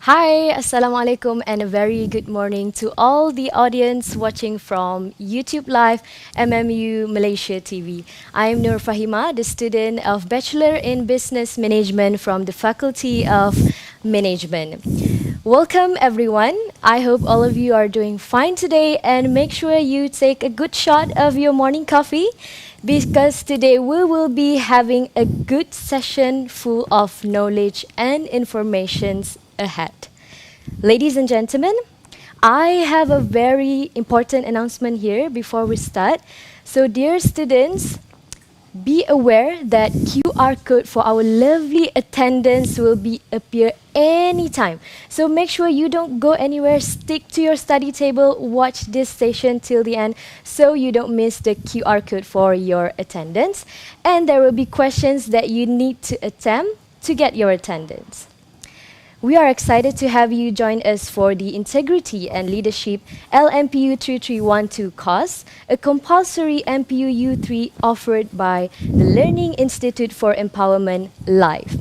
Hi, Assalamualaikum, and a very good morning to all the audience watching from YouTube Live, MMU Malaysia TV. I am Fahima, the student of Bachelor in Business Management from the Faculty of Management. Welcome, everyone. I hope all of you are doing fine today, and make sure you take a good shot of your morning coffee because today we will be having a good session full of knowledge and informations ahead. Ladies and gentlemen, I have a very important announcement here before we start. So dear students, be aware that QR code for our lovely attendance will be appear anytime. So make sure you don't go anywhere, stick to your study table, watch this session till the end so you don't miss the QR code for your attendance. And there will be questions that you need to attempt to get your attendance. We are excited to have you join us for the Integrity and Leadership LMPU 3312 course, a compulsory MPU U3 offered by the Learning Institute for Empowerment Live.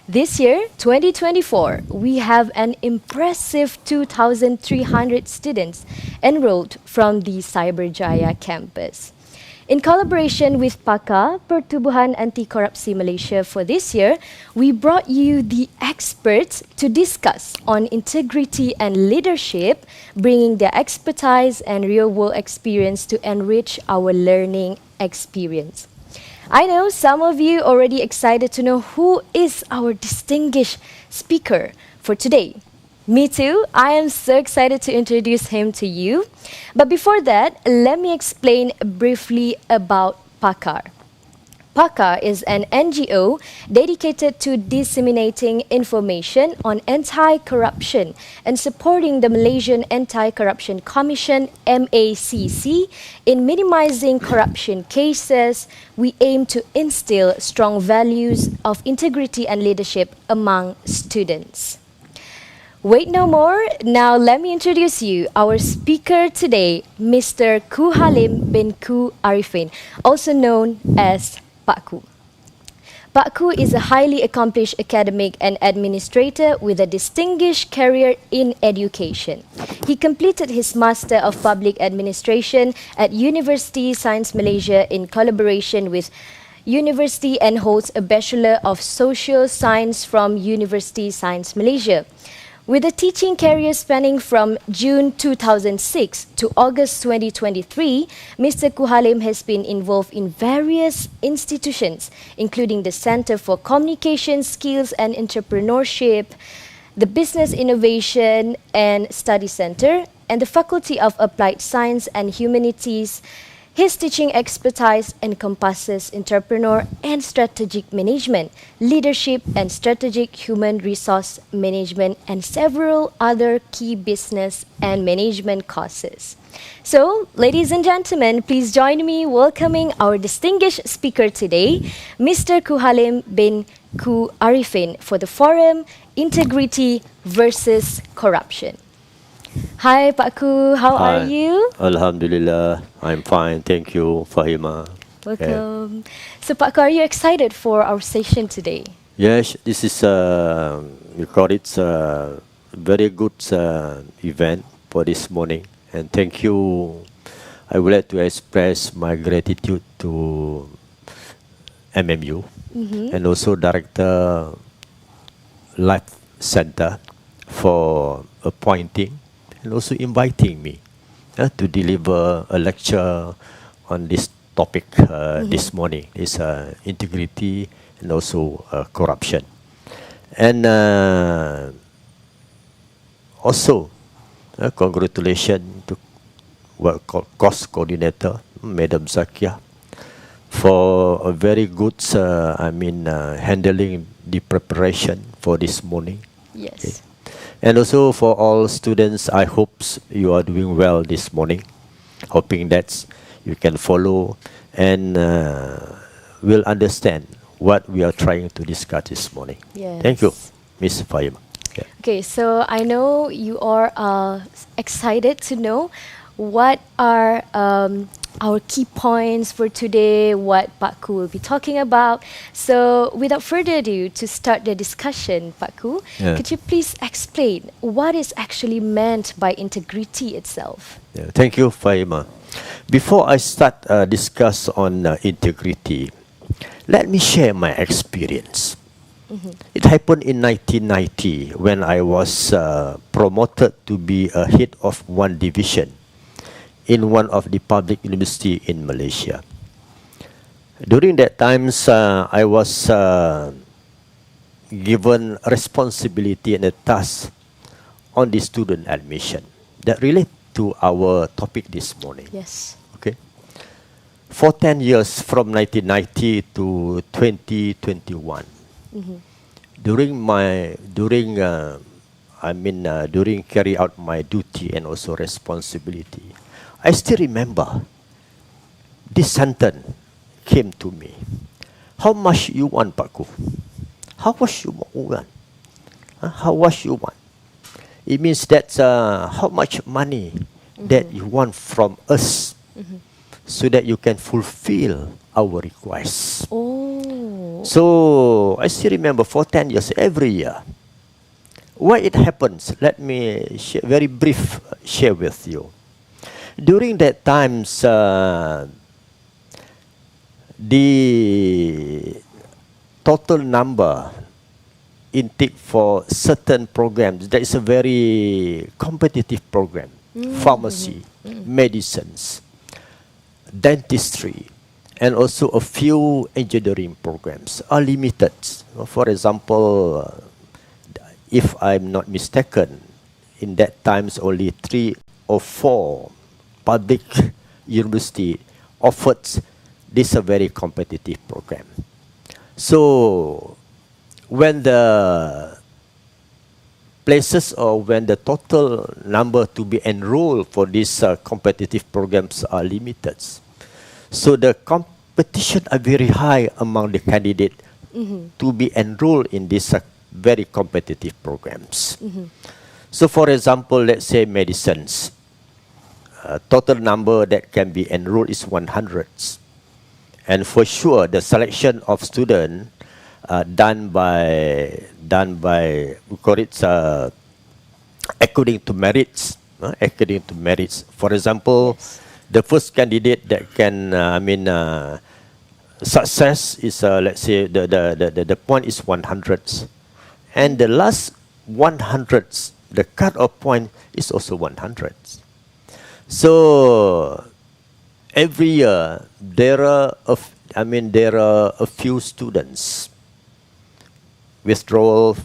This year, 2024, we have an impressive 2,300 students enrolled from the Cyberjaya campus. In collaboration with PAKAR, Pertubuhan Anti Korupsi Malaysia, for this year, we brought you the experts to discuss on integrity and leadership, bringing their expertise and real-world experience to enrich our learning experience. I know some of you already excited to know who is our distinguished speaker for today. Me too. I am so excited to introduce him to you. But before that, let me explain briefly about PAKAR. PAKAR is an NGO dedicated to disseminating information on anti-corruption and supporting the Malaysian Anti-Corruption Commission (MACC) in minimizing corruption cases. We aim to instill strong values of integrity and leadership among students. Wait no more. Now let me introduce you our speaker today, Mr. Ku Halim bin Ku Ariffin, also known as Pak Ku. Pak Ku is a highly accomplished academic and administrator with a distinguished career in education. He completed his Master of Public Administration at University Science Malaysia in collaboration with University and holds a Bachelor of Social Science from University Science Malaysia. With a teaching career spanning from June 2006 to August 2023, Mr. Ku Halim has been involved in various institutions, including the Center for Communication Skills and Entrepreneurship, the Business Innovation and Study Center, and the Faculty of Applied Science and Humanities. His teaching expertise encompasses entrepreneur and strategic management, leadership and strategic human resource management, and several other key business and management courses. So, ladies and gentlemen, please join me welcoming our distinguished speaker today, Mr. Ku Halim bin Ku Ariffin, for the forum Integrity versus Corruption. Hi, Pak Ku. How are you? Alhamdulillah, I'm fine. Thank you, Fahima. Welcome. So, Pak Ku, are you excited for our session today? Yes, this is we call it a very good event for this morning, and thank you. I would like to express my gratitude to MMU and also Director Life Center for appointing and also inviting me to deliver a lecture on this topic this morning, is integrity and also corruption. And also, congratulations to what called course coordinator, Madam Zakia, for a very good, handling the preparation for this morning. Yes. Okay. And also for all students, I hope you are doing well this morning. Hoping that you can follow and will understand what we are trying to discuss this morning. Yes. Thank you, Ms. Fahima. Yeah. Okay, so I know you are excited to know what are our key points for today, what Pak Ku will be talking about. So without further ado, to start the discussion, Pak Ku, could you please explain what is actually meant by integrity itself? Yeah. Thank you, Fahima. Before I start discuss on integrity, let me share my experience. It happened in 1990 when I was promoted to be a head of one division in one of the public university in Malaysia. During that times, I was given responsibility and a task on the student admission that relate to our topic this morning. Yes. Okay. For 10 years, from 1990 to 2021, during carry out my duty and also responsibility, I still remember this sentence came to me. How much you want, Pak Ku? How much you want? How much you want? It means that how much money that you want from us so that you can fulfill our requests. Oh. So I still remember for 10 years, every year. Why it happens? Let me very brief share with you. During that times, the total number intake for certain programs, that is a very competitive program. Pharmacy, medicines, dentistry, and also a few engineering programs are limited. For example, if I'm not mistaken, in that times only 3 or 4 public university offered this is a very competitive program. So when the places or when the total number to be enrolled for these competitive programs are limited, so the competition are very high among the candidate to be enrolled in these very competitive programs. So for example, let's say medicines, total number that can be enrolled is 100. And for sure, the selection of students done by we call it according to merits. According to merits. For example, the first candidate that can success is let's say the point is 100, and the last 100, the cut-off point is also 100. So every year there are a few students withdraw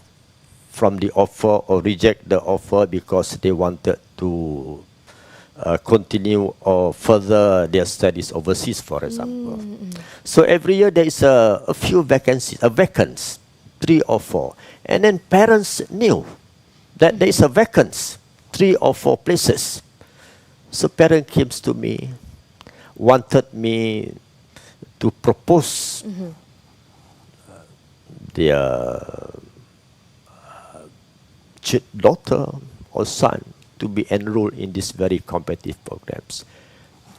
from the offer or reject the offer because they wanted to continue or further their studies overseas, for example. So every year there is a few vacancies, vacants, 3 or 4, and then parents knew that there is a vacants, 3 or 4 places. So parent came to me, wanted me to propose their daughter or son to be enrolled in these very competitive programs.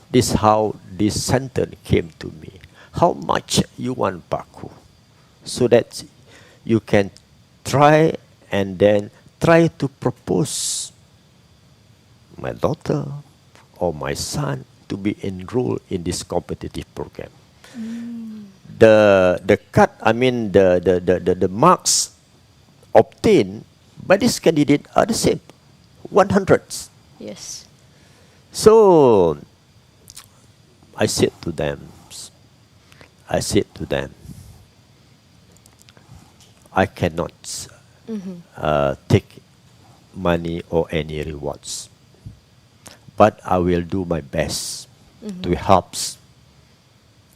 This is how this sentence came to me. How much you want, Paku? So that you can try and then try to propose my daughter or my son to be enrolled in this competitive program. The cut, the marks obtained by this candidate are the same, 100. Yes. So I said to them, I cannot take money or any rewards, but I will do my best to help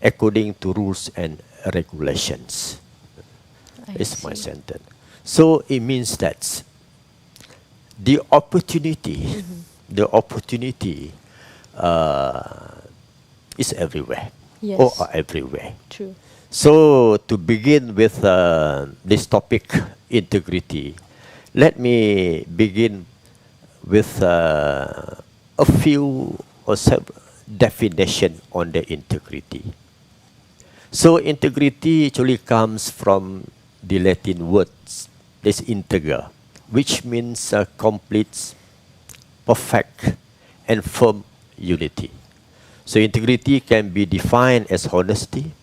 according to rules and regulations. It's my sentence. So it means that the opportunity is everywhere. Yes. Or are everywhere. True. So to begin with this topic, integrity, let me begin with a few or several definition on the integrity. So integrity actually comes from the Latin words, this integer, which means complete, perfect, and firm unity. So integrity can be defined as honesty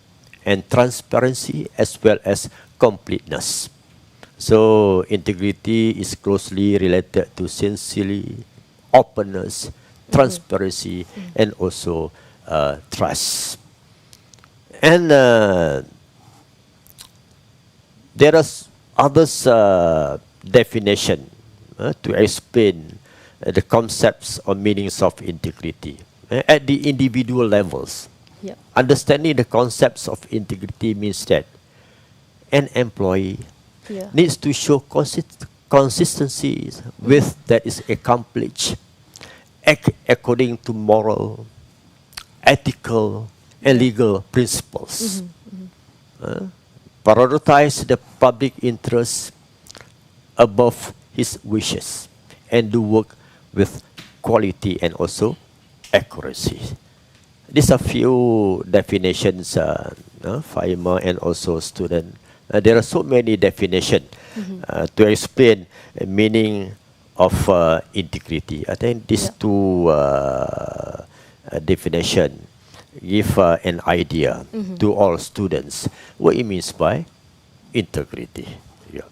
and transparency as well as completeness. So integrity is closely related to sincerity, openness, transparency, and also trust. And there are others definition to explain the concepts or meanings of integrity at the individual levels. Yep. Understanding the concepts of integrity means that an employee needs to show consistency with that is accomplished, act according to moral, ethical, and legal principles. Prioritize the public interest above his wishes, and do work with quality and also accuracy. These are few definitions, Fahima and also student. There are so many definitions to explain the meaning of integrity. I think these two definitions give an idea to all students what it means by integrity. Yeah.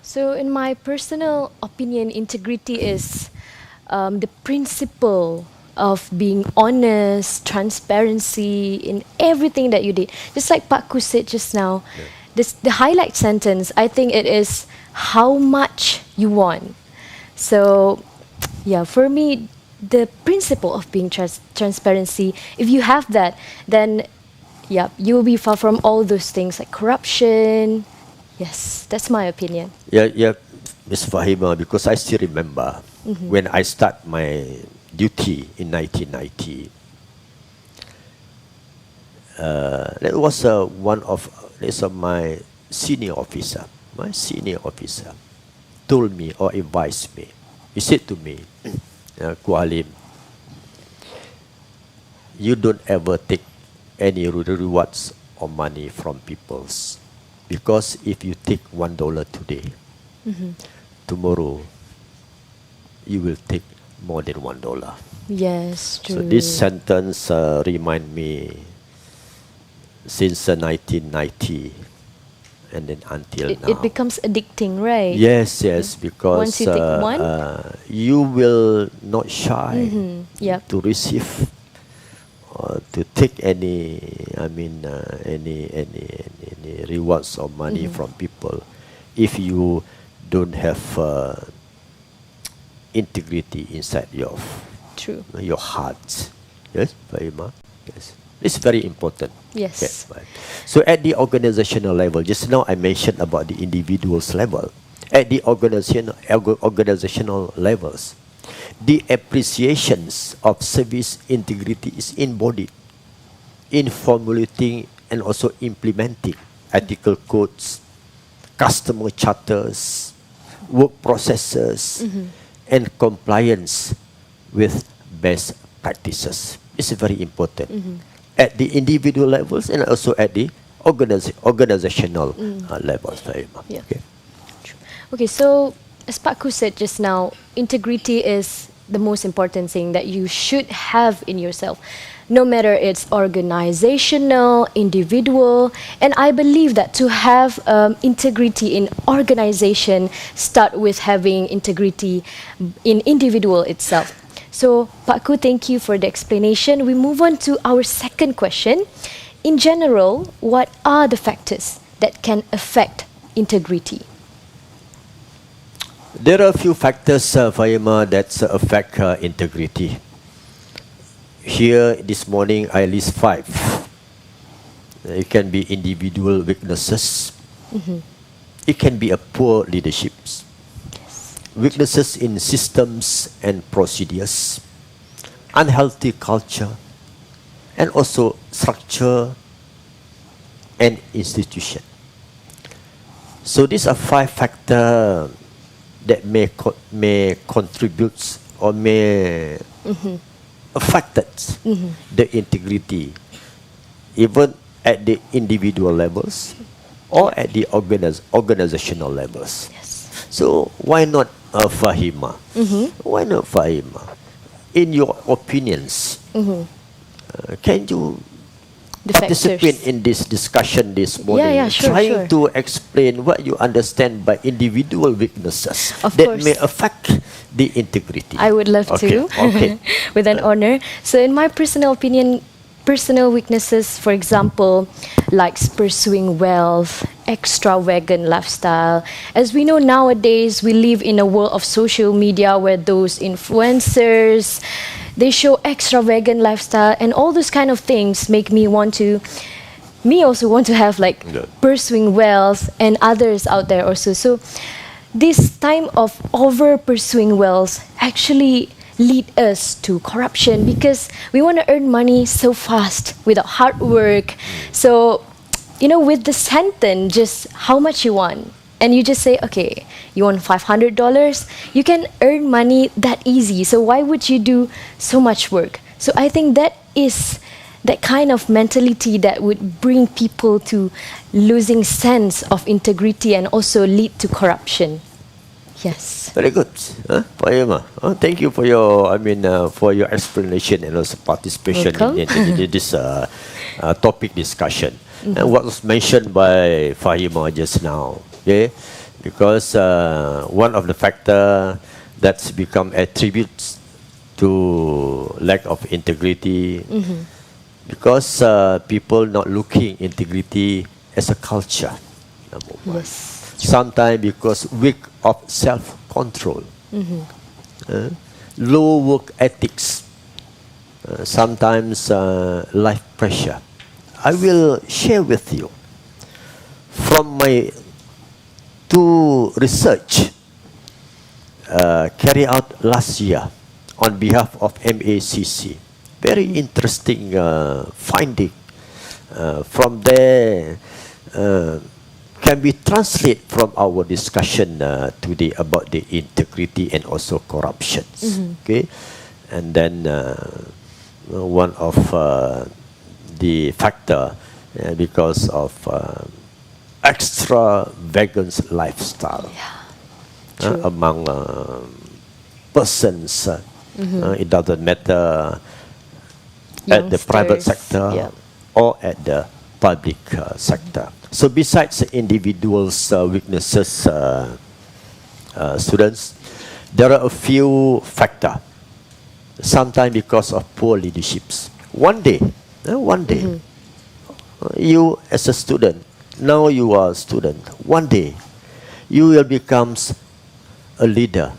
So in my personal opinion, integrity is the principle of being honest, transparency in everything that you did. Just like Pak Ku said just now, the highlight sentence, I think it is how much you want. So yeah, for me, the principle of being transparency. If you have that, then yeah, you will be far from all those things like corruption. Yes, that's my opinion. Yeah, yeah, Ms. Fahima, because I still remember when I start my duty in 1990. That was one of my senior officer. My senior officer told me or advised me. He said to me, Halim, you don't ever take any rewards or money from people's, because if you take $1 today, tomorrow you will take more than $1. Yes, true. So this sentence remind me since 1990 and then until now. It becomes addicting, right? Yes, yes, because once you take one, you will not shy yep. to receive or to take any, any rewards or money from people if you don't have integrity inside True. your heart. Yes, Fahima? Yes. It's very important. Yes. Okay, right. So at the organizational level, just now I mentioned about the individual's level. At the organizational levels, the appreciations of service integrity is embodied in formulating and also implementing ethical codes, customer charters, work processes, and compliance with best practices. It's very important at the individual levels and also at the organizational levels. Yeah. Okay. Okay, so as Pak Ku said just now, integrity is the most important thing that you should have in yourself, no matter it's organizational, individual, and I believe that to have integrity in organization start with having integrity in individual itself. So Pak Ku, thank you for the explanation. We move on to our second question. In general, what are the factors that can affect integrity? There are a few factors, Fahima, that affect integrity. Here this morning I list 5. It can be individual weaknesses. It can be a poor leadership. Weaknesses in systems and procedures, unhealthy culture, and also structure and institution. So these are 5 factors that may contribute or may affect the integrity, even at the individual levels or at the organizational levels. Yes. So why not Fahima? Why not Fahima? In your opinions, can you participate in this discussion this morning, trying to explain what you understand by individual weaknesses that may affect the integrity? I would love to, with an honor. So in my personal opinion, personal weaknesses, for example, like pursuing wealth, extravagant lifestyle. As we know nowadays, we live in a world of social media where those influencers, they show extravagant lifestyle, and all those kind of things make me also want to have like pursuing wealth, and others out there also. So this time of over pursuing wealth actually lead us to corruption, because we want to earn money so fast without hard work. So, with the sentence, just how much you want, and you just say, okay, you want $500, you can earn money that easy. So why would you do so much work? So I think that is that kind of mentality that would bring people to losing sense of integrity and also lead to corruption. Yes. Very good, Fahima. Thank you for your, for your explanation and also participation in this topic discussion. And what was mentioned by Fahima just now, because one of the factor that's become attributes to lack of integrity, because people not looking integrity as a culture. Sometimes because weak of self-control. low work ethics, sometimes life pressure. I will share with you from my two research carried out last year on behalf of MACC. Very interesting finding. From there can be translated from our discussion today about the integrity and also corruptions. Okay, and then one of the factor because of extravagant lifestyle among persons. It doesn't matter at the private sector or at the public sector. So besides individuals' weaknesses, students, there are a few factors. Sometimes because of poor leaderships. One day, you as a student, now you are a student, one day you will become a leader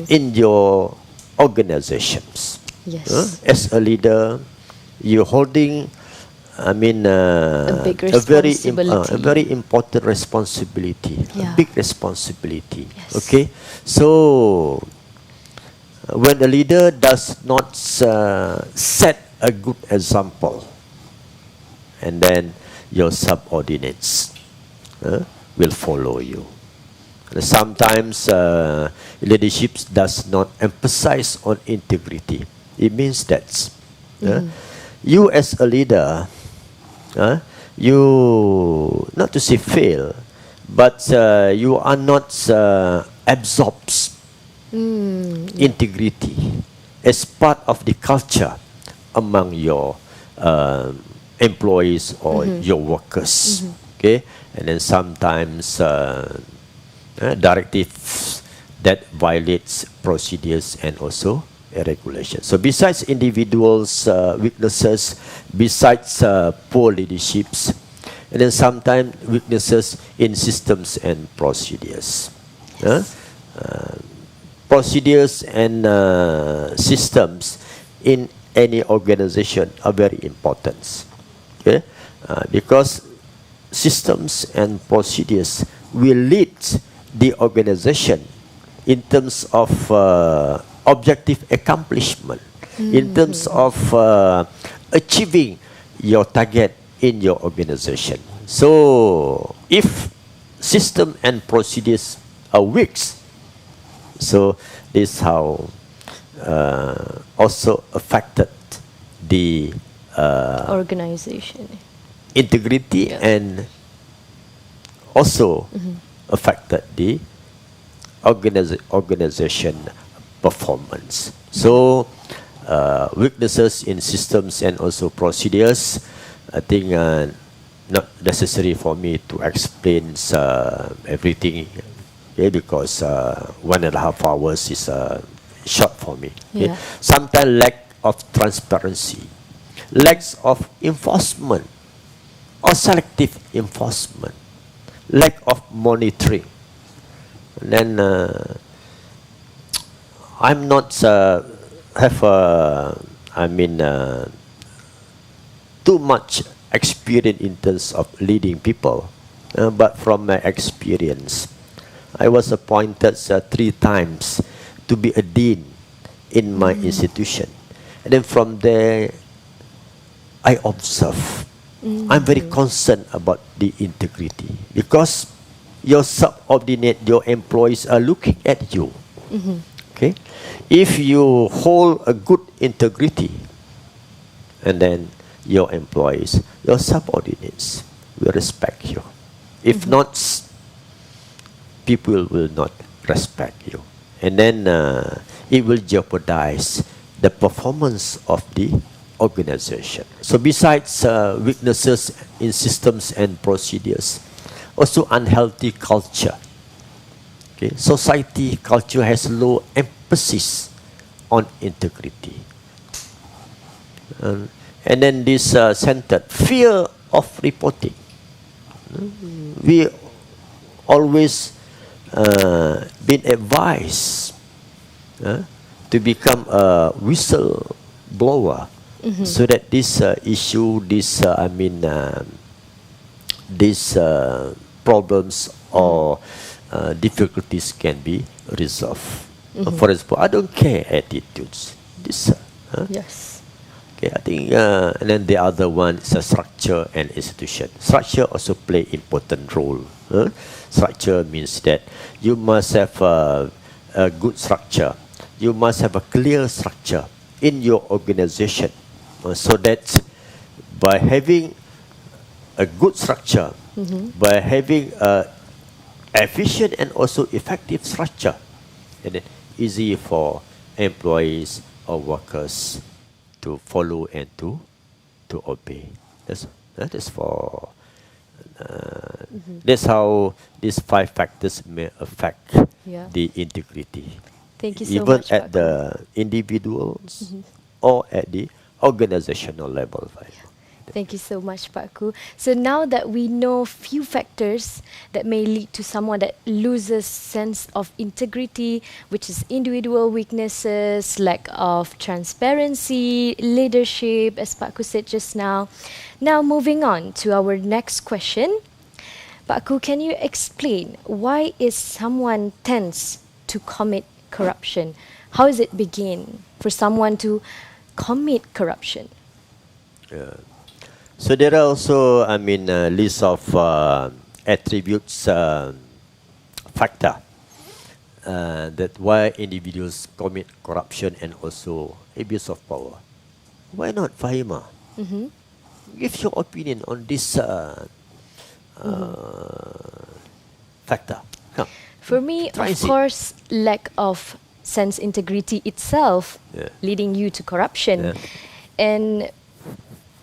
in your organizations. Yes. As a leader, you're holding, I mean, a big a responsibility. very important responsibility, Yeah. a big responsibility. Yes. Okay, so when the leader does not set a good example, and then your subordinates will follow you. Sometimes leadership does not emphasize on integrity. It means that you as a leader, you not to say fail, but you are not absorbs integrity as part of the culture among your employees or your workers. Okay, and then sometimes directives that violates procedures and also regulations. So besides individuals' weaknesses, besides poor leaderships, and then sometimes weaknesses in systems and procedures. Procedures and systems in any organization are very important. Okay? Because systems and procedures will lead the organization in terms of objective accomplishment, in terms of achieving your target in your organization. So if system and procedures are weak, so this how also affected the Organization. integrity and also affected the organization performance. So weaknesses in systems and also procedures, I think not necessary for me to explain everything, okay, because 1.5 hours is short for me. Okay? Yeah. Sometimes lack of transparency, lack of enforcement or selective enforcement, lack of monitoring. And then I'm not have too much experience in terms of leading people, but from my experience, I was appointed 3 times to be a dean in my institution, and then from there I observe. I'm very concerned about the integrity because your subordinate, your employees are looking at you. Okay, if you hold a good integrity, and then your employees, your subordinates will respect you. If not, people will not respect you, and then it will jeopardize the performance of the organization. So besides weaknesses in systems and procedures, also unhealthy culture. Okay, society culture has low emphasis on integrity, and then this centered fear of reporting. We always been advised to to become a whistleblower, so that this issue, this these problems or difficulties can be resolved. For example, I don't care attitudes. This, Yes. okay, I think, and then the other one is a structure and institution. Structure also play important role. Structure means that you must have a good structure. You must have a clear structure in your organization, so that by having a good structure, by having a efficient and also effective structure, and then easy for employees or workers to follow and to obey. That is for that's how these 5 factors may affect Yeah. the integrity, Thank you so even much, at Pak Ku. the individuals or at the organizational level. Thank you so much, Pak Ku. So now that we know few factors that may lead to someone that loses sense of integrity, which is individual weaknesses, lack of transparency, leadership, as Pak Ku said just now. Now moving on to our next question. Pak Ku, can you explain why is someone tends to commit corruption? How does it begin for someone to commit corruption? So there are also, list of attributes, factor that why individuals commit corruption and also abuse of power. Why not, Fahima? Give your opinion on this factor. Come. For me, Try of and see. course, lack of sense integrity itself Yeah. leading you to corruption. Yeah. And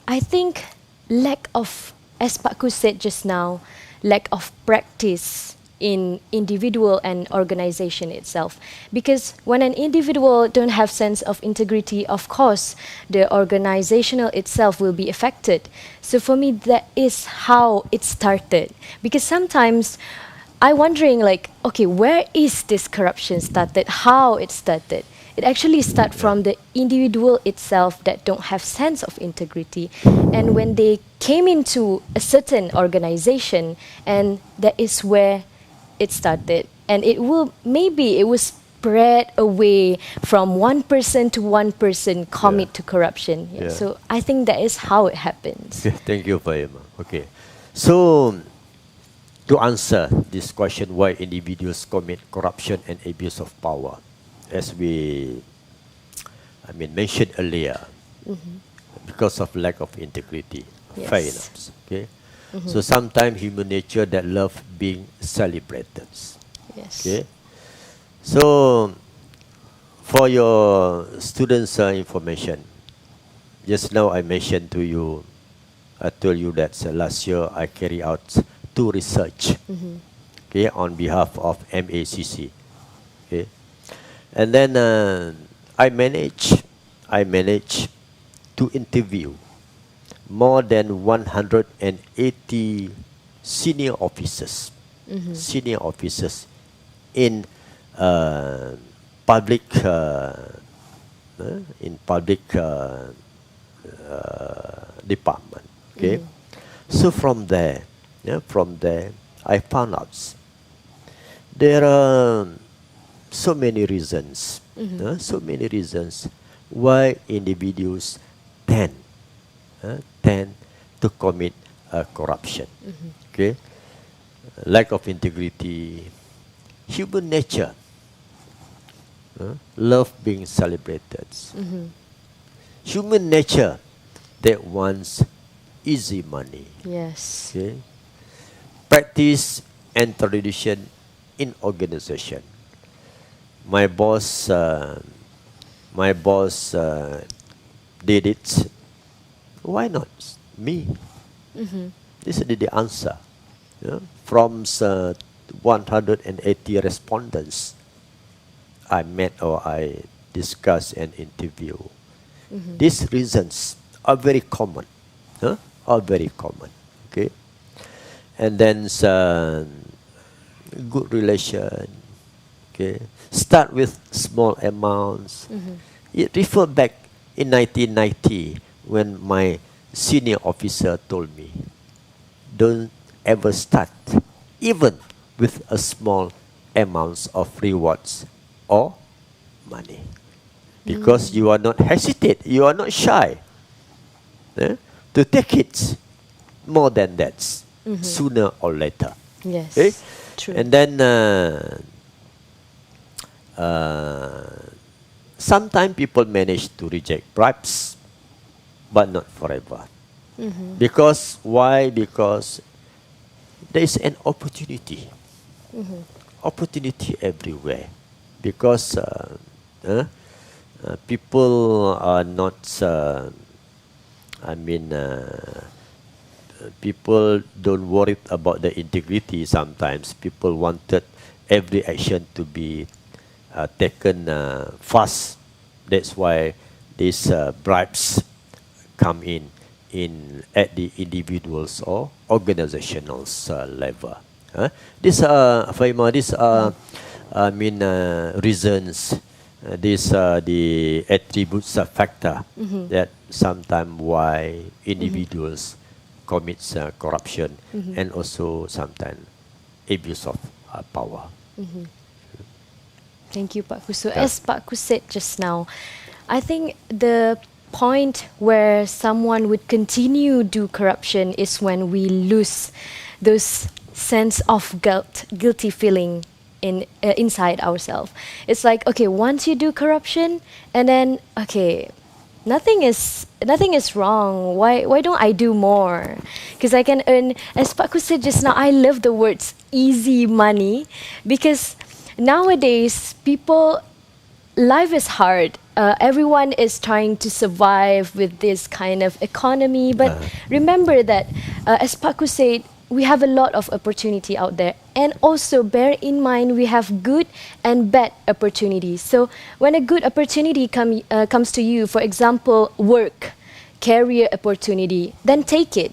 I think lack of, as Pak Ku said just now, lack of practice in individual and organization itself. Because when an individual don't have sense of integrity, of course, the organizational itself will be affected. So for me, that is how it started. Because sometimes I wondering like, okay, where is this corruption started? How it started? It actually start from the individual itself that don't have sense of integrity. And when they came into a certain organization, and that is where it started. And it will spread away from one person to one person commit to corruption. Yeah. Yeah. So I think that is how it happens. Okay, thank you, Fahima. Okay. So, to answer this question, why individuals commit corruption and abuse of power, as we, mentioned earlier, because of lack of integrity, Yes. fair enough. Okay. So sometimes human nature that love being celebrated. Yes. Okay. So, for your students' information, just now I mentioned to you, I told you that last year I carry out 2 research, okay, on behalf of MACC, okay, and then I managed to interview more than 180 senior officers, in public department. Okay, so from there, I found out there are so many reasons, why individuals tend to commit corruption. Okay, lack of integrity, human nature, love being celebrated, human nature that wants easy money. Yes. Okay, practice and tradition in organization. My boss did it. Why not me? This is the answer. From 180 respondents I met or I discussed and interview. These reasons are very common. Are very common. Okay, and then good relation, Okay, start with small amounts. It referred back in 1990 when my senior officer told me, don't ever start, even with a small amounts of rewards or money, because you are not hesitate, you are not shy to take it more than that sooner or later. Okay? Yes. True. And then sometimes people manage to reject bribes, but not forever. Because why? Because there is an opportunity, opportunity everywhere. Because people are not. People don't worry about the integrity. Sometimes people wanted every action to be taken fast. That's why these bribes come in at the individuals or organizational level. These are, Fahima, these are, reasons. These are the attributes, a factor that sometimes why individuals commits corruption and also sometimes abuse of power. Thank you, Pak Kus. So Yeah. as Pak Kus said just now, I think the point where someone would continue do corruption is when we lose those sense of guilty feeling inside ourselves. It's like, okay, once you do corruption, and then okay, nothing is wrong. Why don't I do more? Because I can earn, as Pak Kus said just now, I love the words easy money, because nowadays people, life is hard. Everyone is trying to survive with this kind of economy. But remember that, as Paku said, we have a lot of opportunity out there. And also bear in mind, we have good and bad opportunities. So when a good opportunity comes to you, for example, work, career opportunity, then take it.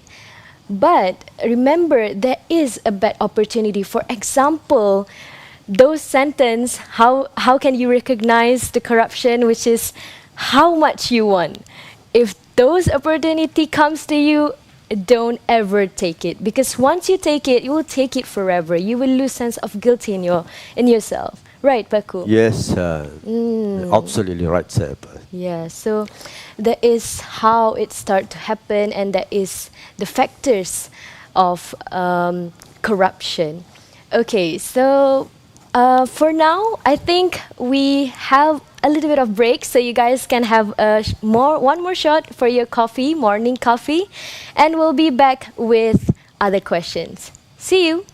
But remember, there is a bad opportunity. For example, those sentence, how can you recognize the corruption, which is how much you want? If those opportunity comes to you, don't ever take it, because once you take it, you will take it forever. You will lose sense of guilt in yourself. Right, Paku? Yes, absolutely right, sir. Yeah, so that is how it start to happen, and that is the factors of corruption. Okay, so for now, I think we have a little bit of break, so you guys can have one more shot for your coffee, morning coffee, and we'll be back with other questions. See you.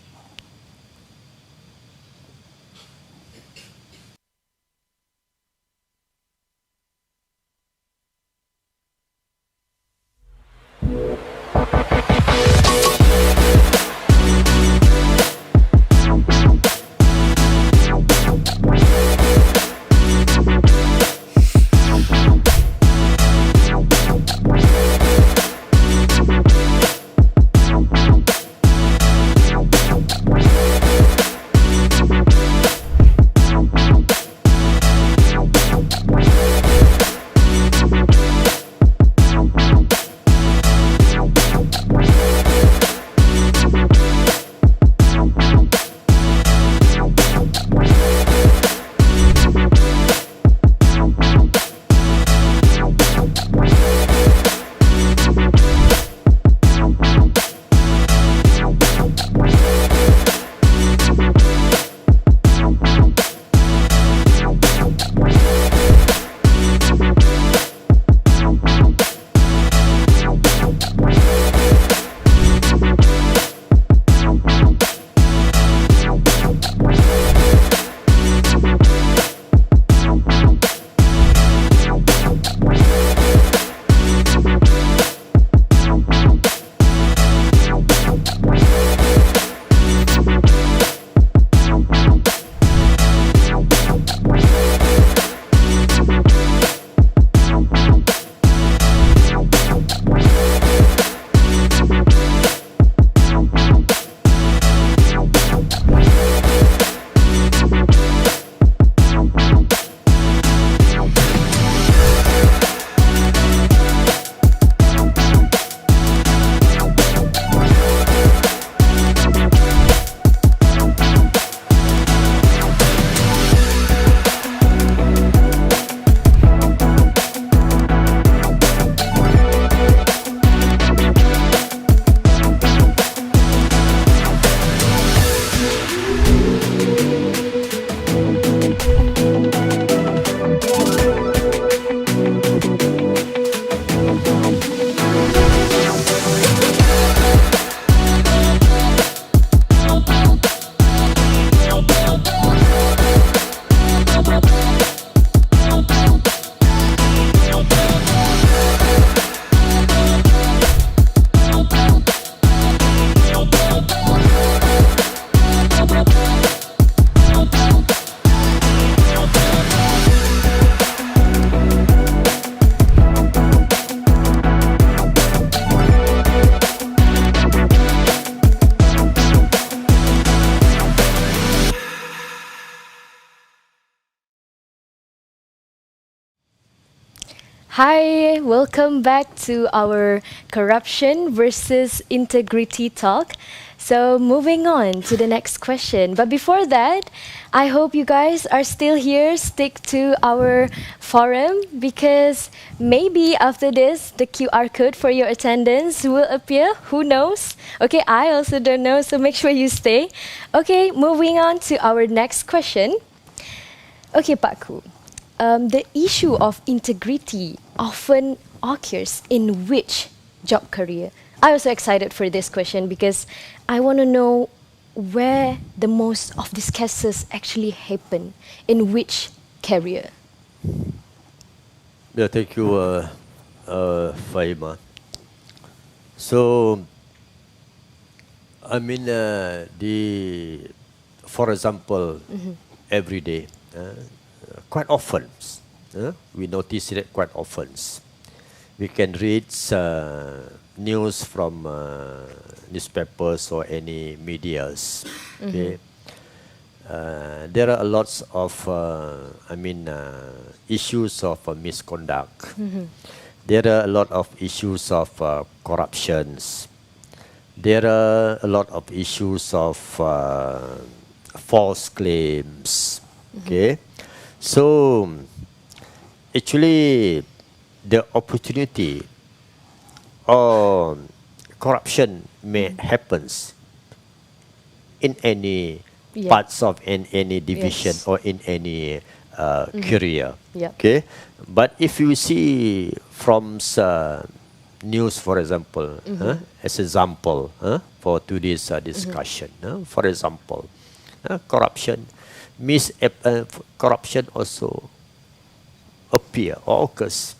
Hi, welcome back to our corruption versus integrity talk. So, moving on to the next question. But before that, I hope you guys are still here. Stick to our forum because maybe after this, the QR code for your attendance will appear. Who knows? Okay, I also don't know, so make sure you stay. Okay, moving on to our next question. Okay, Pak Ku. The issue of integrity often occurs in which job career? I was so excited for this question because I want to know where the most of these cases actually happen, in which career. Yeah, thank you, Fahima. So, I mean, for example, every day, quite often, we notice it quite often. We can read news from newspapers or any medias. Okay, there are a lots of, issues of misconduct. There are a lot of issues of corruptions. There are a lot of issues of false claims. Okay, so actually, the opportunity or corruption may happens in any Yeah. parts of any division Yes. or in any career. Yeah. Okay, but if you see from news, for example, as example for today's discussion, for example, corruption, corruption also appear or occurs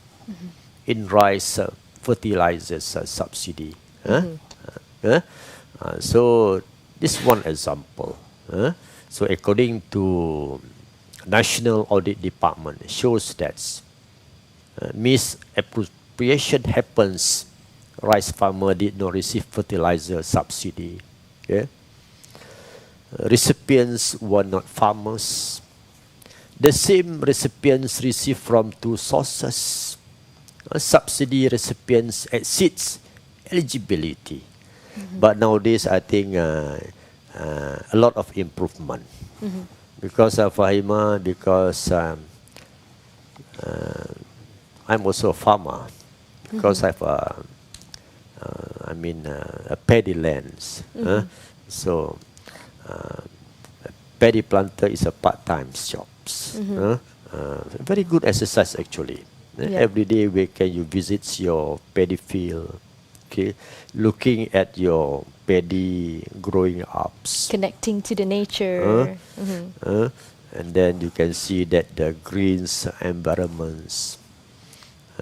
in rice fertilizers subsidy. So this one example. So according to National Audit Department shows that misappropriation happens. Rice farmer did not receive fertilizer subsidy. Okay? Recipients were not farmers. The same recipients received from two sources. Subsidy recipients exceeds eligibility. But nowadays, I think a lot of improvement. Because of Fahima, because I'm also a farmer. Because I have a paddy lands. So paddy planter is a part-time job. Very good exercise actually. Yeah. Every day can you visit your paddy field, okay, looking at your paddy growing ups, Connecting to the nature. and then you can see that the greens environments.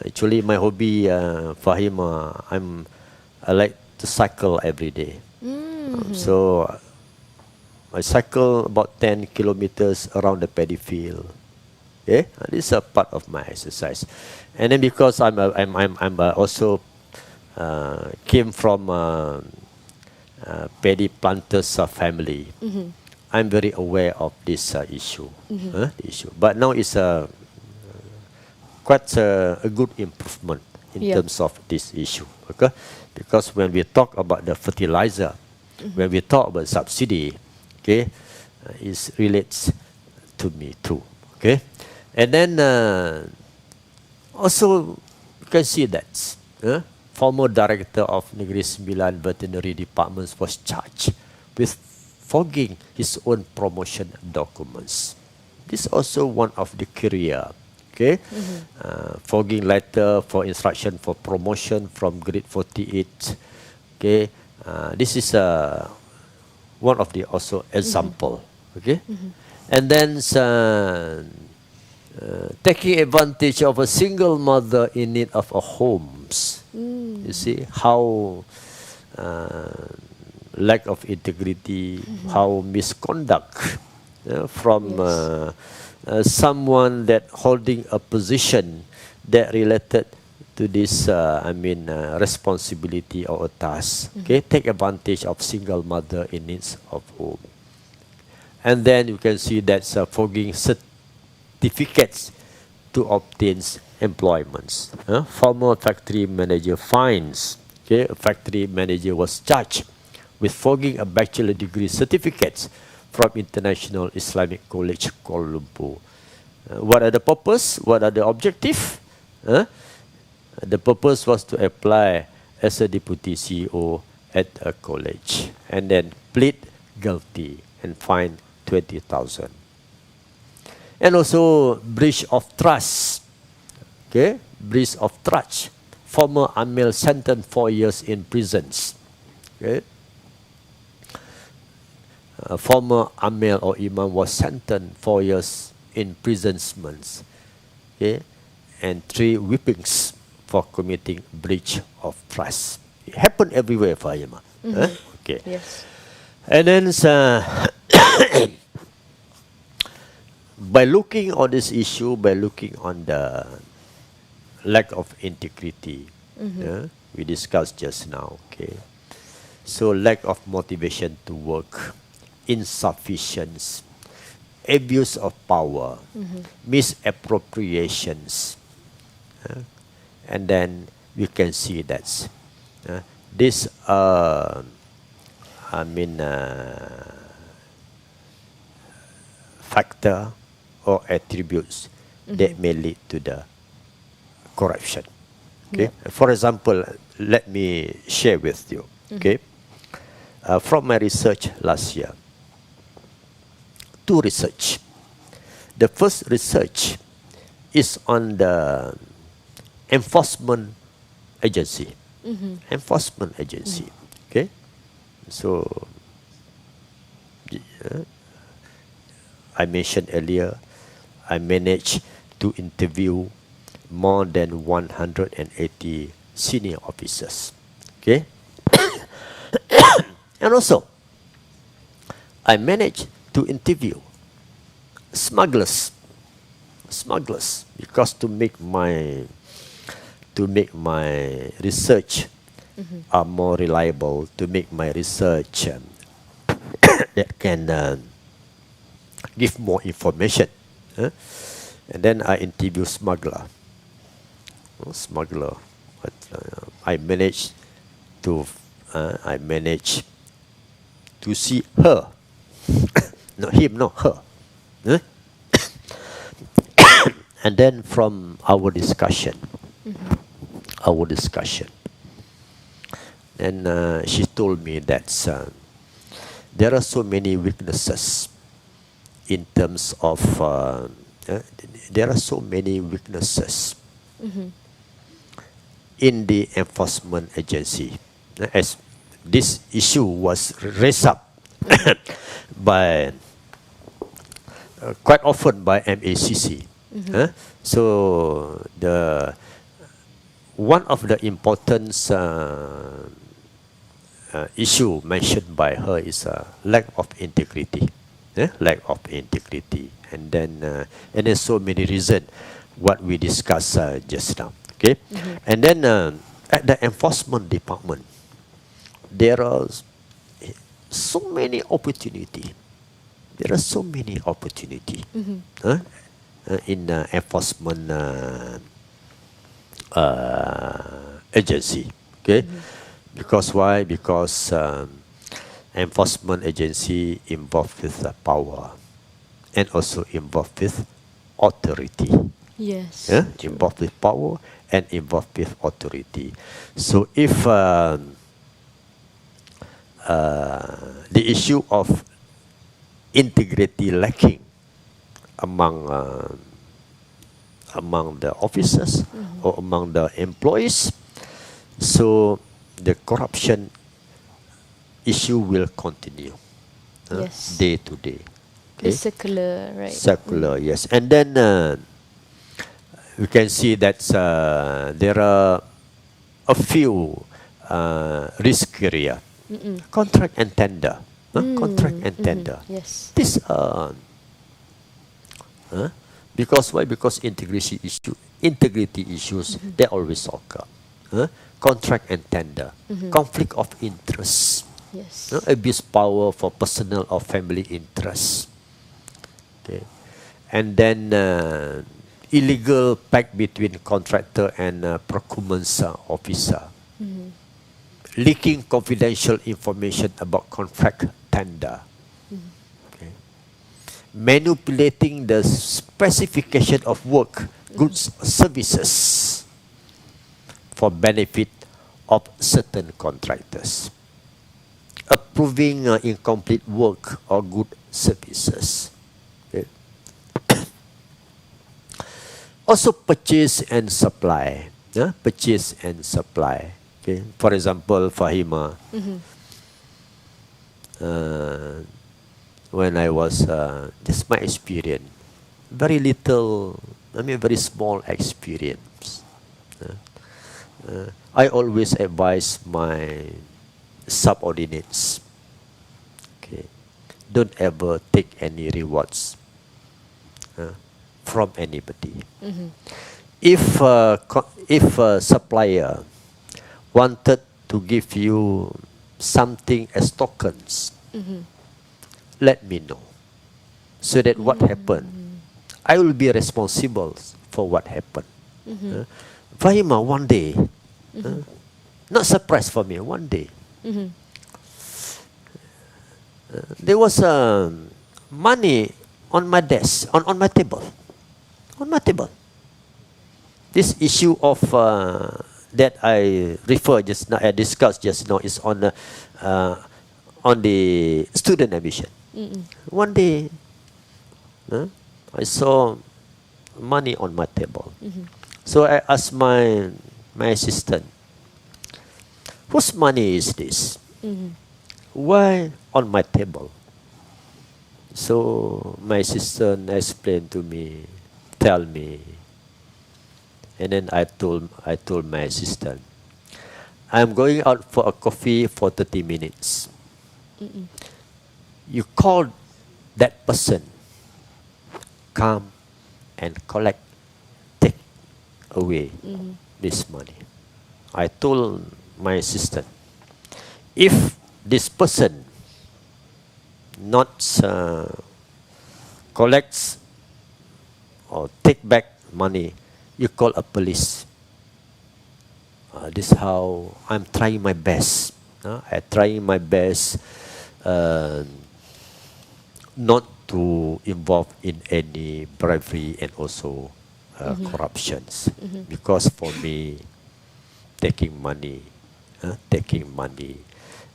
Actually, my hobby, Fahima, I like to cycle every day. So I cycle about 10 kilometers around the paddy field. Okay, this is a part of my exercise. And then because I'm also came from paddy planters family, I'm very aware of this issue. The issue, but now it's quite a good improvement in Yeah. terms of this issue. Okay, because when we talk about the fertilizer, when we talk about subsidy, okay, it relates to me too. Okay, and then also you can see that former director of Negeri Sembilan Veterinary Department was charged with forging his own promotion documents. This is also one of the career. Okay, forging letter for instruction for promotion from grade 48. Okay, this is one of the also example. Okay, and then taking advantage of a single mother in need of a homes. You see how lack of integrity, how misconduct from someone that holding a position that related to this responsibility or a task. Okay, take advantage of single mother in needs of home. And then you can see that forging certificates to obtain employments. Former factory manager finds. Okay, a factory manager was charged with forging a bachelor degree certificates from International Islamic College, Kuala Lumpur. What are the purpose? What are the objective? The purpose was to apply as a deputy CEO at a college and then plead guilty and fined 20,000. And also breach of trust. Okay, breach of trust. Former Amil sentenced 4 years in prisons. Okay. Former Amil or Imam was sentenced 4 years imprisonment, okay, and 3 whippings for committing breach of trust. It happened everywhere, Fahima. Okay. Yes. And then by looking on this issue, by looking on the lack of integrity, we discussed just now, okay. So lack of motivation to work, insufficiency, abuse of power, misappropriations, and then we can see that this factor or attributes that may lead to the corruption. Okay. For example, let me share with you. Okay. From my research last year, 2 research. The first research is on the enforcement agency. Enforcement agency. Okay. So I mentioned earlier, I managed to interview more than 180 senior officers. Okay. And also, I managed to interview smugglers, because to make my research more reliable, to make my research that can give more information. And then I interview smuggler. But, I managed to see her. Not him, no, her. And then from our discussion, then she told me that there are so many weaknesses in terms of there are so many weaknesses in the enforcement agency, as this issue was raised up by quite often by MACC. So the one of the important issue mentioned by her is lack of integrity. Lack of integrity, and then so many reasons what we discussed just now. Okay, and then at the enforcement department, there are so many opportunity. There are so many opportunity in enforcement agency. Okay, because why? Because enforcement agency involved with power and also involved with authority. Yes. Involved with power and involved with authority. So if the issue of integrity lacking among the officers or among the employees, so the corruption issue will continue day to day. Okay? The circular, right? Circular, yes. And then we can see that there are a few risk area. Contract and tender. Contract and tender. Yes. This because why? Because integrity issues they always occur. Contract and tender. Conflict of interest. Yes. Abuse power for personal or family interests. Okay. And then illegal pact between contractor and procurement officer, leaking confidential information about contract tender, okay, manipulating the specification of work, goods, services for benefit of certain contractors, approving incomplete work or good services. Okay. Also purchase and supply. Purchase and supply. Okay. For example, Fahima, when I was, just my experience, very little, very small experience. I always advise my subordinates, okay, don't ever take any rewards from anybody. If a supplier wanted to give you something as tokens, let me know, so that what happened, I will be responsible for what happened. Fahima, one day, not surprise for me, one day, there was money on my desk, on my table. On my table. This issue of that I refer just now, I discussed just now, is on the student admission. One day, I saw money on my table. So I asked my assistant, whose money is this? Why on my table? So my assistant explained to me, tell me, and then I told my assistant, I'm going out for a coffee for 30 minutes. You call that person, come and collect, take away this money. I told my assistant, if this person not collects or take back money, you call a police. This is how I'm trying my best. I'm trying my best not to involve in any bribery and also corruptions. Because for me, taking money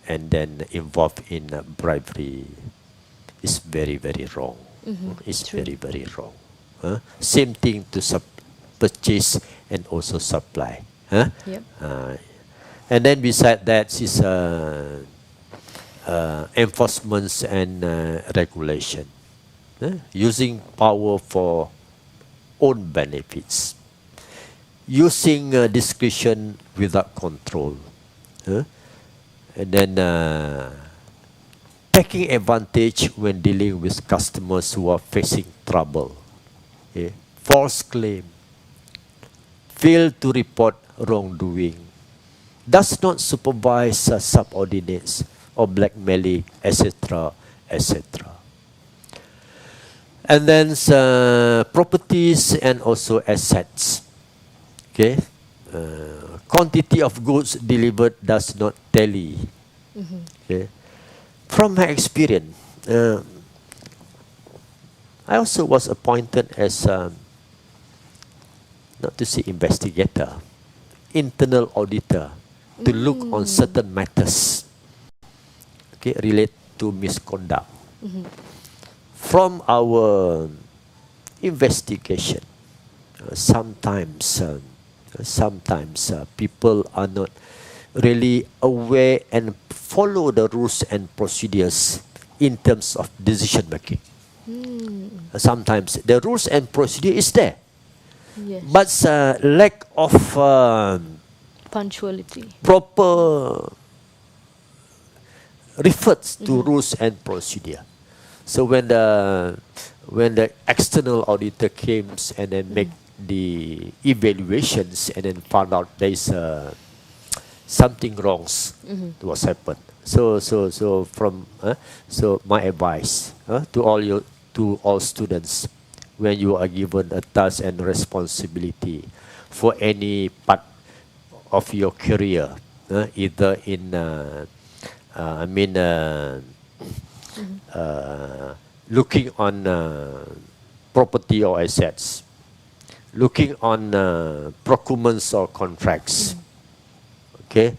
and then involved in bribery is very, very wrong. It's True. very, very wrong. Same thing to purchase and also supply. Yep. And then beside that is enforcements and regulation. Using power for own benefits. Using discretion without control. And then taking advantage when dealing with customers who are facing trouble. False claim. Fail to report wrongdoing. Does not supervise subordinates or blackmailing, etc., etc. And then properties and also assets. Okay. Quantity of goods delivered does not tally. Okay. From my experience, I also was appointed as, not to say investigator, internal auditor, to look on certain matters, okay, related to misconduct. From our investigation, sometimes people are not really aware and follow the rules and procedures in terms of decision making. Sometimes the rules and procedure is there, Yes. but lack of Punctuality. proper refers to rules and procedure. So when the external auditor came and then make the evaluations and then found out there is something wrongs was happened. So from so my advice to all students, when you are given a task and responsibility for any part of your career, either in, I mean, looking on property or assets, looking on procurements or contracts. Okay,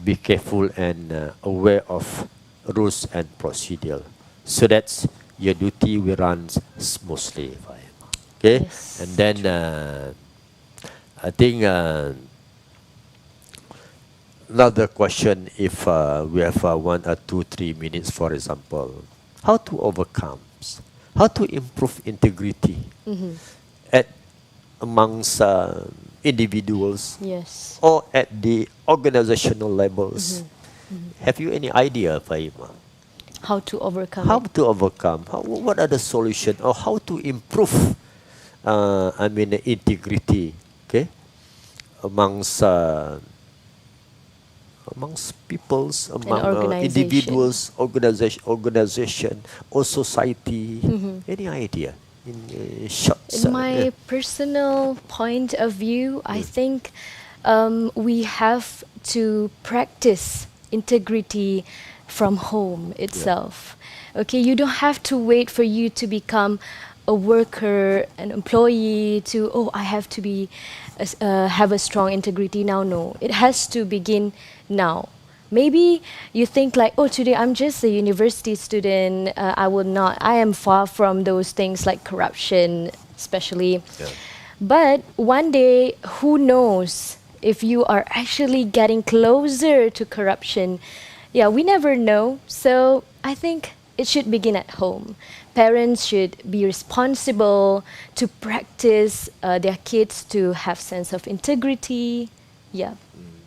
be careful and aware of rules and procedure, so that your duty will run smoothly. Okay, and Yes, then true. I think another question, if we have 1 or 2, 3 minutes, for example, how to overcome, how to improve integrity at amongst individuals Yes. or at the organizational levels. Have you any idea, Fahima? How to overcome How it? to overcome? What are the solutions, or how to improve? I mean, the integrity, okay, amongst amongst peoples, An among organization. individuals, organization, or society. Any idea? In short, In yeah. my personal point of view, I think we have to practice integrity from home Yeah. itself. Okay, you don't have to wait for you to become a worker, an employee to, oh, I have to be, have a strong integrity now. No, it has to begin now. Maybe you think like, oh, today I'm just a university student. I will not. I am far from those things like corruption, especially. Yeah. But one day, who knows if you are actually getting closer to corruption? Yeah, we never know. So I think it should begin at home. Parents should be responsible to practice their kids to have sense of integrity. Yeah,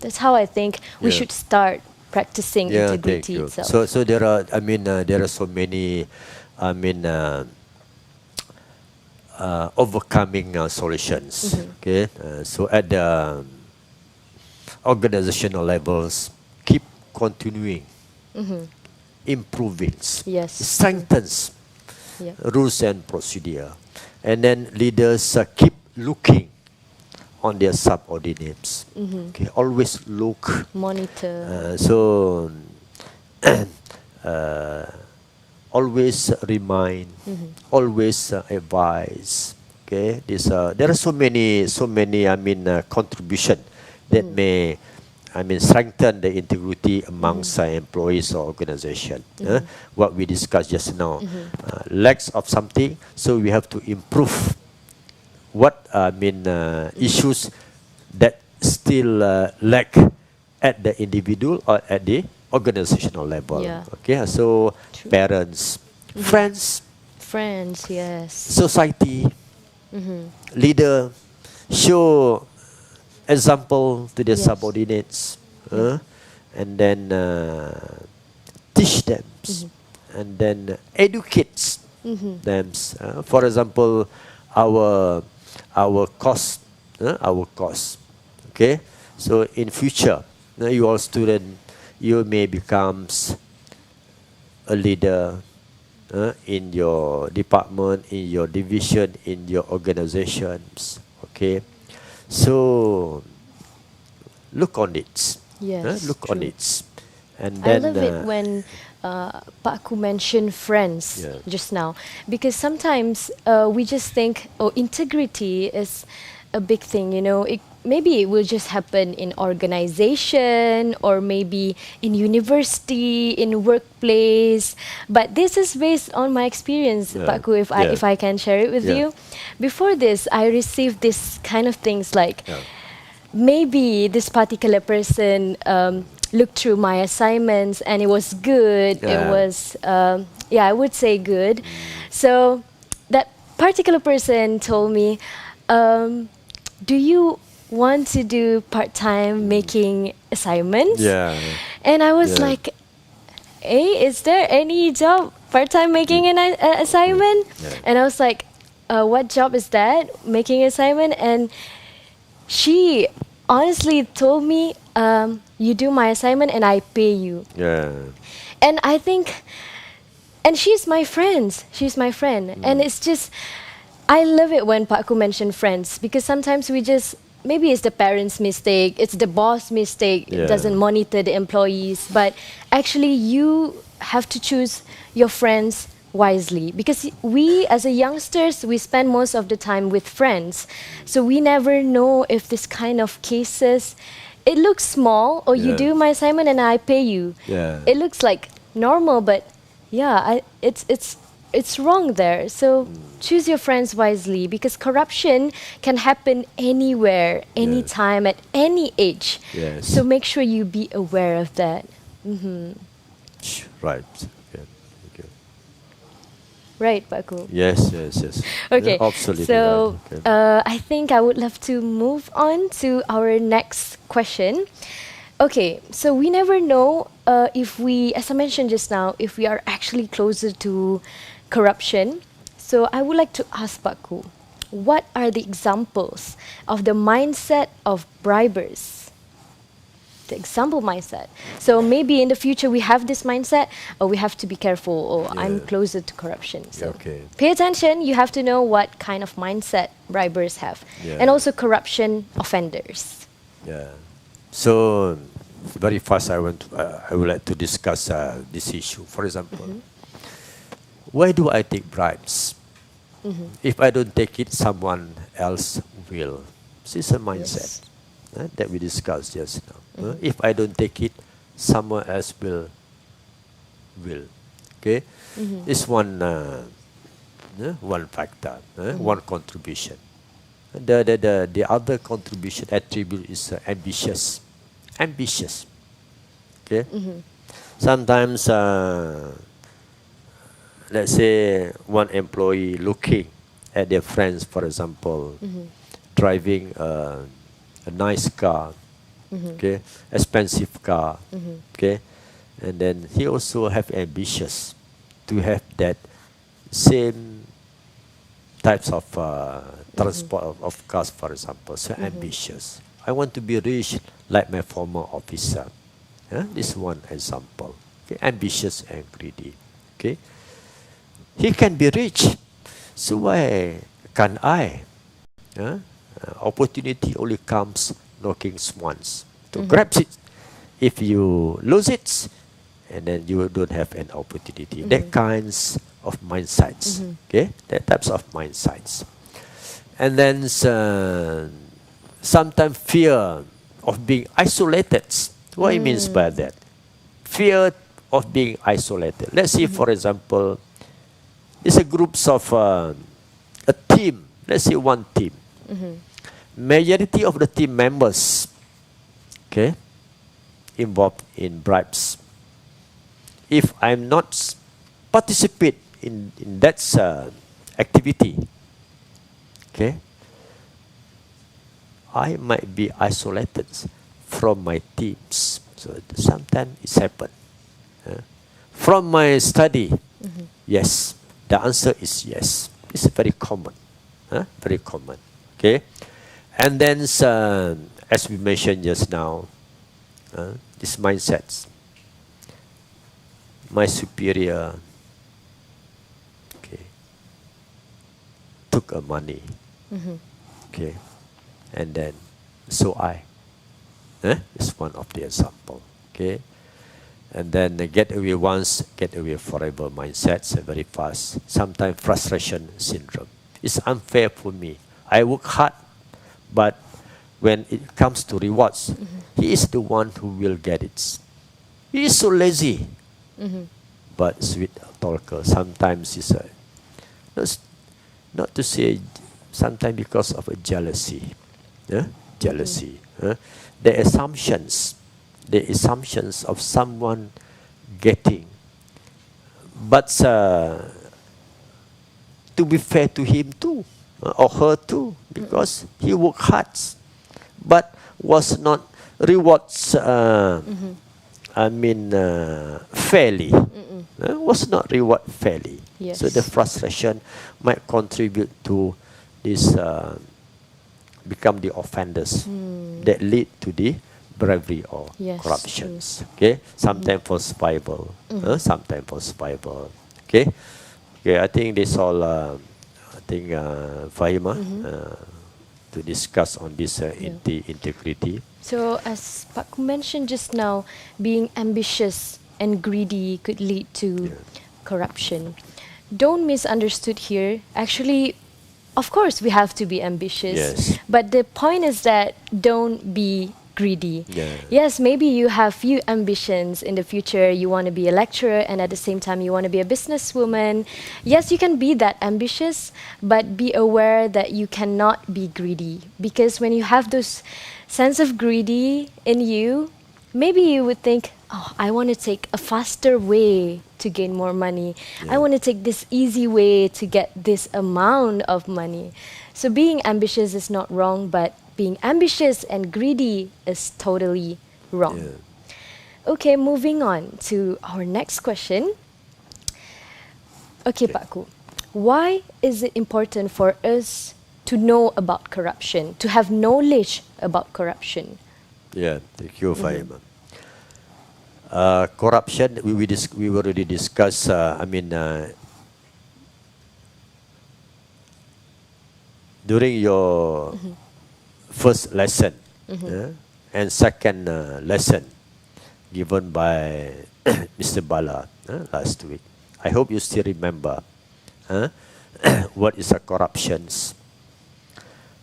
that's how I think we Yeah. should start practicing Yeah, thank integrity you. So, itself. so there are, I mean, there are so many, I mean, overcoming solutions. Okay, so at the organizational levels, keep continuing, improving, Yes, true. strengthens Yeah. rules and procedure, and then leaders keep looking on their subordinates. Okay, always look. Monitor. So uh, always remind, always advise. Okay, this there are so many. I mean, contribution that may, I mean, strengthen the integrity amongst employees or organization. What we discussed just now, lacks of something, so we have to improve. What I mean, issues that still lack at the individual or at the organizational level. Yeah. Okay, so True. parents, friends, Friends, yes. society, leader show example to their Yes. subordinates, Yeah. and then teach them, and then educates them. For example, our cost, our cost. Okay, so in future, you all student, you may becomes a leader in your department, in your division, in your organizations. Okay, so look on it. Yes, Look on true. it, and I then love it when Pak Ku mentioned friends yeah, just now, because sometimes we just think, oh, integrity is a big thing, you know. Maybe it will just happen in organization or maybe in university, in workplace. But this is based on my experience, yeah, Pak Ku, yeah, if I can share it with yeah, you. Before this, I received this kind of things like yeah, maybe this particular person looked through my assignments and it was good. It yeah, was, yeah, I would say good. So that particular person told me, do you want to do part-time making assignments? yeah, And I was yeah, like, hey, is there any job part-time making an assignment? yeah, And I was like, what job is that? Making assignment? And she honestly told me, you do my assignment and I pay you. yeah, And I think, and she's my friend. She's my friend. And it's just, I love it when Pak Ku mentioned friends because sometimes we just maybe it's the parents' mistake, it's the boss' mistake, it Yeah. doesn't monitor the employees, but actually you have to choose your friends wisely because we as a youngsters we spend most of the time with friends, so we never know if this kind of cases it looks small or you Yeah. do my assignment and I pay you. Yeah. It looks like normal, but yeah, it's wrong there. So choose your friends wisely because corruption can happen anywhere, Yes. anytime, at any age. So Yes. make sure you be aware of that. Right. Okay. Okay. Right, Baku? Yes, yes, yes. Yeah, Okay, absolutely right. so Okay. I think I would love to move on to our next question. Okay, so we never know if we, as I mentioned just now, if we are actually closer to corruption. So I would like to ask Baku, what are the examples of the mindset of bribers? The example mindset. So maybe in the future we have this mindset, or we have to be careful, or I'm Yeah. closer to corruption. So Okay. pay attention. You have to know what kind of mindset bribers have, and Yeah. also corruption offenders. Yeah. So very fast, I would like to discuss this issue. For example, why do I take bribes? If I don't take it, someone else will. This is a mindset Yes. that we discussed just now. If I don't take it, someone else will. Okay, it's one factor, one contribution. The other contribution attribute is ambitious. Ambitious. Okay. Sometimes, let's say one employee looking at their friends, for example, driving a nice car, okay, expensive car, okay, and then he also have ambitious to have that same types of transport of cars, for example. So ambitious. I want to be rich like my former officer. Yeah? This is one example. Okay? Ambitious and greedy. Okay? He can be rich. So why can't I? Yeah? Opportunity only comes knocking once. So grab it. If you lose it, and then you don't have an opportunity. That kinds of mindsets. Okay, that types of mindsets. And then sometimes fear of being isolated. What it means by that? Fear of being isolated. Let's see, for example, it's a groups of a team. Let's say one team. Majority of the team members, okay, involved in bribes. If I'm not participate in that activity, okay, I might be isolated from my teams. So sometimes it's happened. From my study, yes, the answer is yes. It's very common, very common. Okay, and then as we mentioned just now, these mindsets. My superior, okay, took a money, okay, and then so I. Is one of the example, okay, and then the get away once, get away forever mindsets very fast. Sometimes frustration syndrome. It's unfair for me. I work hard, but when it comes to rewards, he is the one who will get it. He is so lazy. But sweet talker sometimes is not to say sometimes because of a jealousy, jealousy. The assumptions of someone getting, but to be fair to him too, or her too, because he worked hard, but was not rewards. Fairly. Was not reward fairly. Yes. So the frustration might contribute to this become the offenders that lead to the bribery or Yes, corruptions. Okay, sometimes for survival, sometimes for survival. Okay, okay. I think this all think, Fahima, Mm-hmm. to discuss on this Yeah. integrity. So, as Pak mentioned just now, being ambitious and greedy could lead to Yeah. corruption. Don't misunderstood here. Actually, of course, we have to be ambitious, Yes. but the point is that don't be greedy. Yeah. Yes, maybe you have few ambitions in the future. You want to be a lecturer, and at the same time, you want to be a businesswoman. Yes, you can be that ambitious, but be aware that you cannot be greedy, because when you have those sense of greedy in you, maybe you would think, oh, I want to take a faster way to gain more money. I Yeah. want to take this easy way to get this amount of money. So being ambitious is not wrong, but being ambitious and greedy is totally wrong. Yeah. Okay, moving on to our next question. Okay, Okay. Pak Ku, why is it important for us to know about corruption, to have knowledge about corruption? Yeah. Thank you, Fahima. Corruption, we already discussed. During your first lesson, and second lesson given by Mr. Bala last week. I hope you still remember uh, what is a corruptions,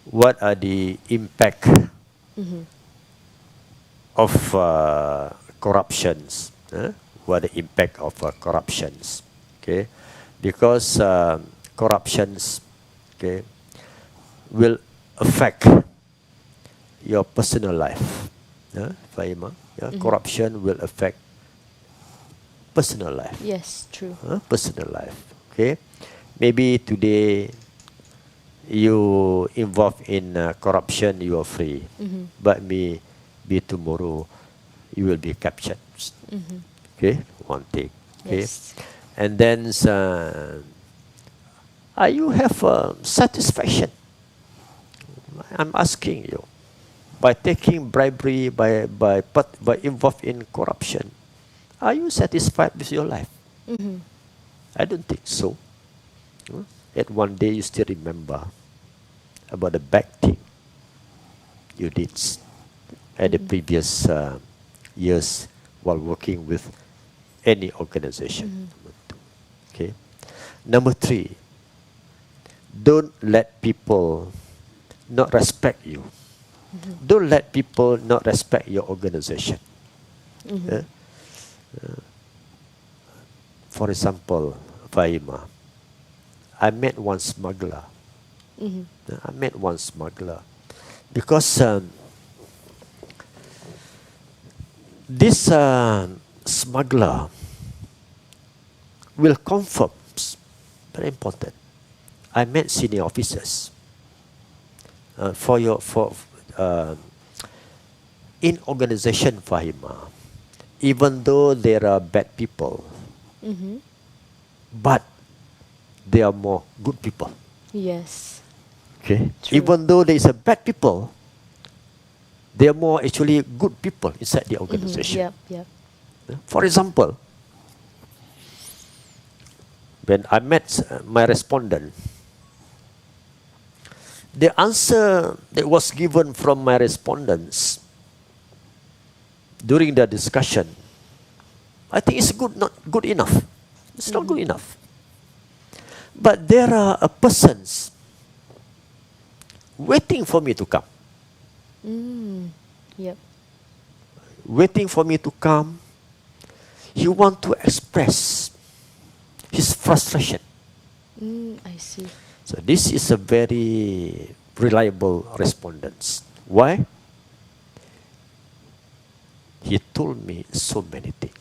what are the impact of corruptions, what the impact of corruptions, okay? Because corruptions, okay, will affect your personal life. Fahima, yeah? Corruption will affect personal life. Yes, true. Personal life. Okay, maybe today you involved in corruption, you are free, but be tomorrow you will be captured. Okay, one thing. Okay, Yes. and then you have satisfaction. I'm asking you, by taking bribery, by involved in corruption, are you satisfied with your life? I don't think so. At one day you still remember about the bad thing you did at the previous years while working with any organization. Number two. Okay. Number three, don't let people not respect you. Don't let people not respect your organization. Eh? For example, Fahima, I met one smuggler. I met one smuggler because this smuggler will confirm, very important. I met senior officers in organization, Fahima. Even though there are bad people, but there are more good people. Yes. Okay. True. Even though there is a bad people, there are more actually good people inside the organization. Yep, yep. For example, when I met my respondent, the answer that was given from my respondents during the discussion, I think it's not good enough. It's not good enough. But there are persons waiting for me to come. Yep. Waiting for me to come. He want to express his frustration. I see. So this is a very reliable respondent. Why? He told me so many things.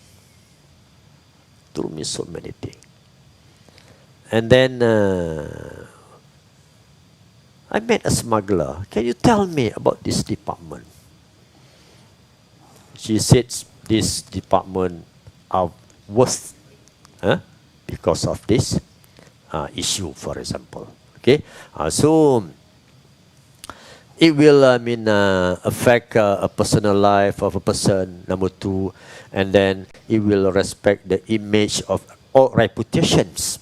Told me so many things. And then I met a smuggler. Can you tell me about this department? She said this department are worse because of this issue, for example. Okay, so it will affect a personal life of a person. Number two, and then it will respect the image of all reputations.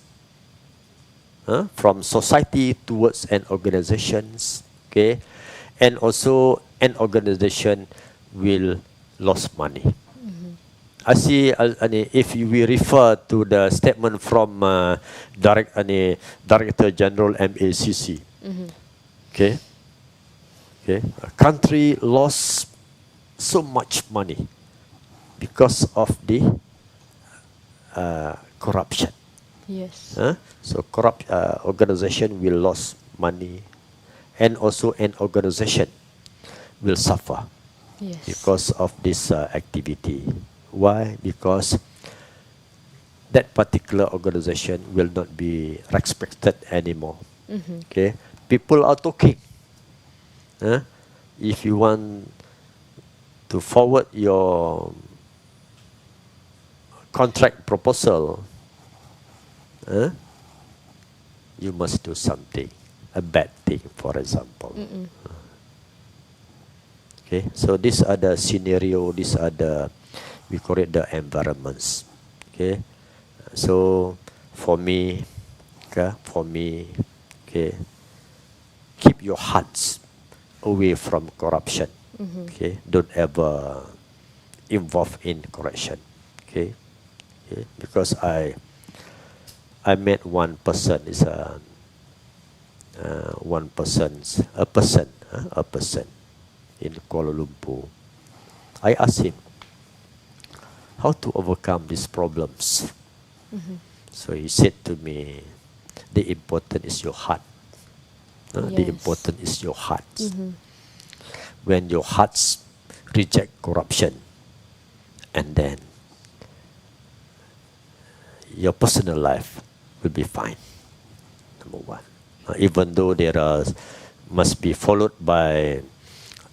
from society towards an organizations, okay, and also an organization will lose money. I see, if we refer to the statement from Director General MACC, okay, okay, a country lost so much money because of the corruption. Yes. So corrupt organization will lose money, and also an organization will suffer Yes. because of this activity. Why? Because that particular organization will not be respected anymore. Okay, people are talking. If you want to forward your contract proposal, you must do something, a bad thing, for example. Okay, so these are the scenario, these are the, we call it the environments. Okay, so for me, okay, keep your hearts away from corruption. Okay, don't ever involve in corruption. Okay, okay? Because I met one person, is a person in Kuala Lumpur. I asked him how to overcome these problems. So he said to me, the important is your heart. The Yes. important is your heart. When your hearts reject corruption, and then your personal life will be fine. Number one. Even though there are, must be followed by,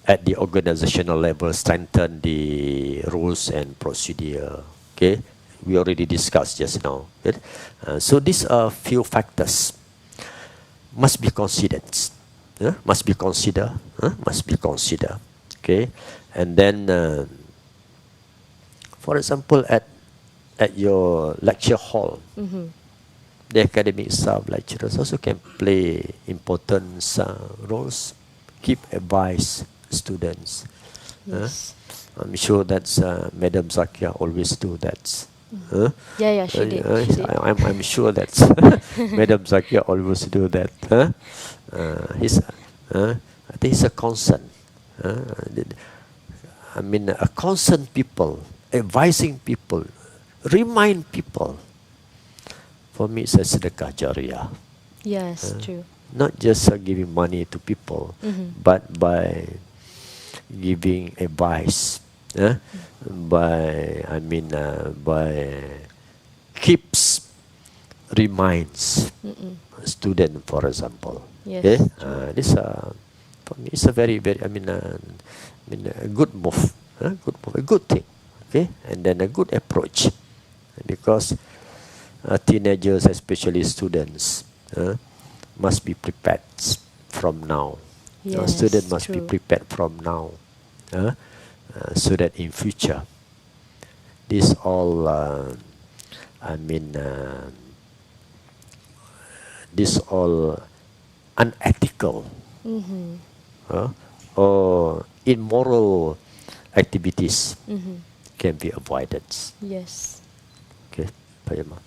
at the organizational level, strengthen the rules and procedure. Okay, we already discussed just now. Right? So these are few factors must be considered. Must be considered. Must be considered. Okay, and then, for example, at your lecture hall, the academic staff, lecturers also can play important roles. Keep advice students. Yes. I'm sure that's Madam Zakia always do that. Yeah, she did. She did. I'm sure that Madam Zakia always do that. I think it's a concern. I mean, a concern people, advising people, remind people. For me, it's a sedekah jariyah. Yes, true. Not just giving money to people, but by giving advice, by keeps, reminds student, for example. Yes, Okay, true. this for me it's a very very, a good move, a good thing. Okay, and then a good approach, because teenagers, especially students, must be prepared from now. Yes, Students must be true. prepared from now, so that in future, this all, this all unethical or immoral activities can be avoided. Yes. Okay, Fahima,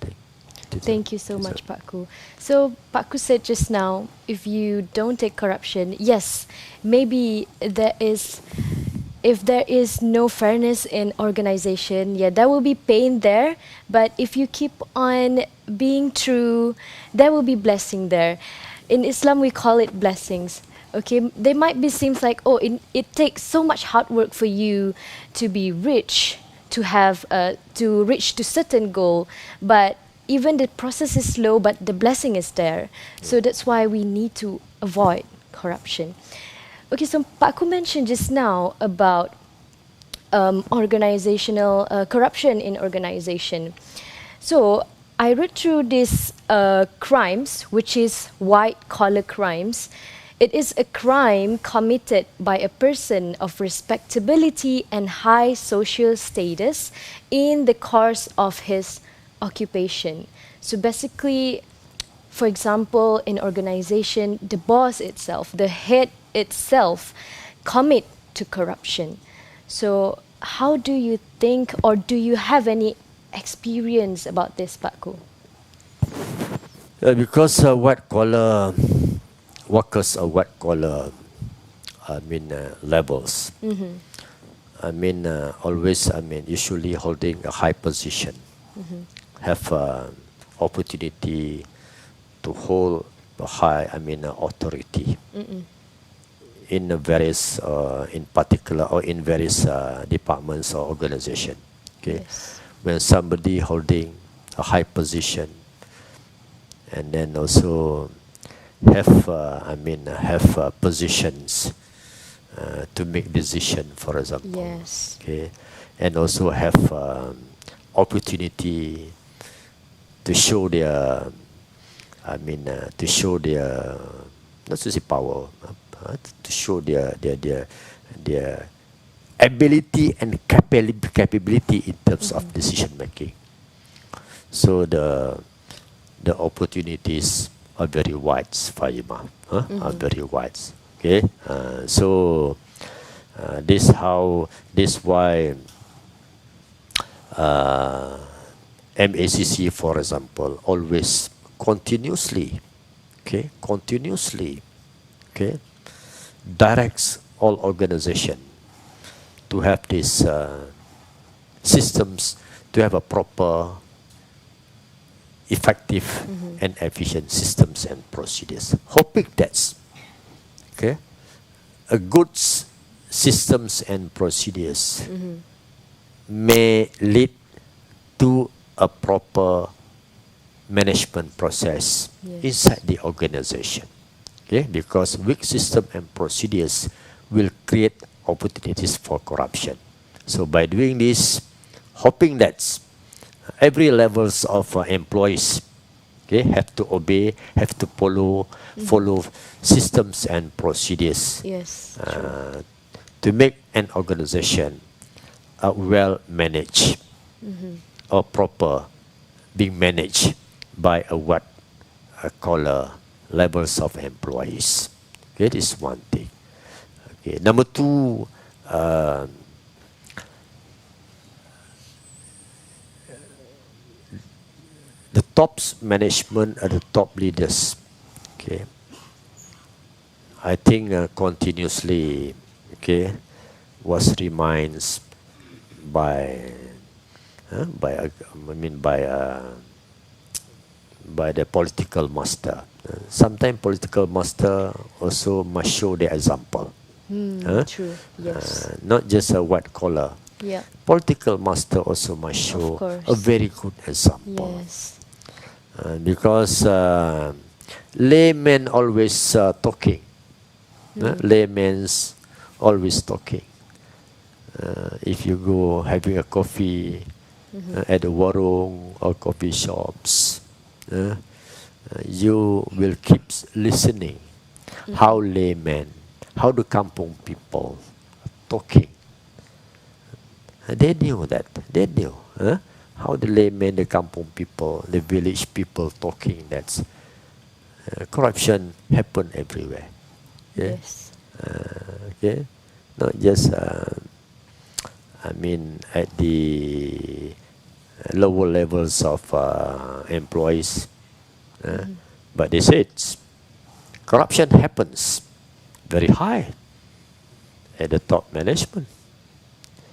Thank you so much, Pak Ku. So, Pak Ku said just now, if you don't take corruption, yes, maybe there is, if there is no fairness in organization, yeah, there will be pain there. But if you keep on being true, there will be blessing there. In Islam, we call it blessings. Okay, they might be seems like, oh, it takes so much hard work for you to be rich, to have to reach to certain goal, but even the process is slow, but the blessing is there. So that's why we need to avoid corruption. Okay, so Pak Ku mentioned just now about organizational corruption in organization. So I read through these crimes, which is white collar crimes. It is a crime committed by a person of respectability and high social status in the course of his occupation. So basically, for example, in organization, the boss itself, the head itself, commit to corruption. So, how do you think, or do you have any experience about this, Pak Ku? Because white collar workers are white collar, levels. Always, usually holding a high position, have opportunity to hold a high, authority in a various, in particular, or in various departments or organization. Okay, Yes. when somebody holding a high position, and then also have, positions to make decision, for example. Yes. Okay, and also have opportunity to show their, to show their, not to say power, to show their ability and capability in terms of decision making. So the opportunities are very wide, Fahima, are very wide. Okay, so this why MACC, for example, always continuously, okay, directs all organization to have these systems, to have a proper, effective and efficient systems and procedures. Hoping that's okay, a good systems and procedures may lead to a proper management process inside the organization. Okay, because weak system and procedures will create opportunities for corruption. So by doing this, hoping that every levels of employees, okay, have to obey, have to follow systems and procedures Yes. to make an organization well managed or proper being managed by a what color levels of employees. Okay, this is one thing. Okay, number two, the top management are the top leaders. Okay, I think continuously, okay, was reminds by by the political master. Sometimes political master also must show the example. True. Yes. Not just a white collar. Yeah. Political master also must show course. a very good example. Yes. Because laymen always talking. Laymen's always talking. If you go having a coffee at a warung or coffee shops, you will keep listening how laymen, how the kampung people talking. They knew that. They knew how the laymen, the kampung people, the village people talking that corruption happen everywhere. Okay? Yes. Okay, not just at the lower levels of employees, but they said corruption happens very high at the top management.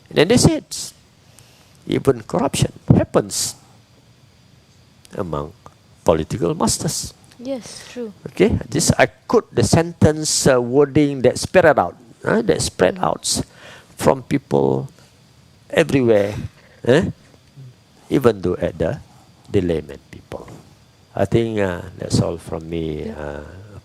And then they said even corruption happens among political masters. Yes. True. Okay, this I quote the sentence wording that spread out, from people everywhere, even though at the layman people. I think that's all from me,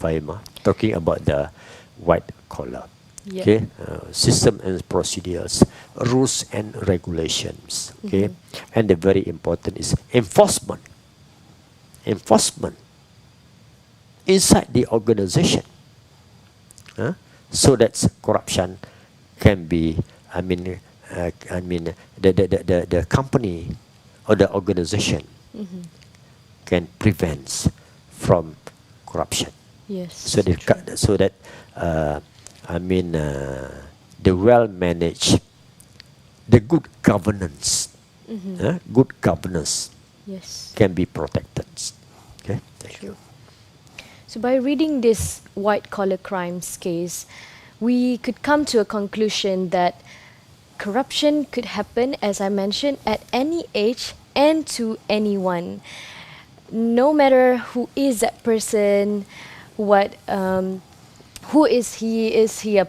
Fahima. Talking about the white collar. Yeah. Okay, system and procedures, rules and regulations. Okay, and the very important is enforcement. Enforcement inside the organization, so that corruption can be. The company or the organization can prevent from corruption. Yes. So that, uh, I mean, the well-managed, the good governance, good governance Yes. can be protected. Okay, thank you. True. So by reading this white-collar crimes case, we could come to a conclusion that corruption could happen, as I mentioned, at any age and to anyone. No matter who is that person, what who is he a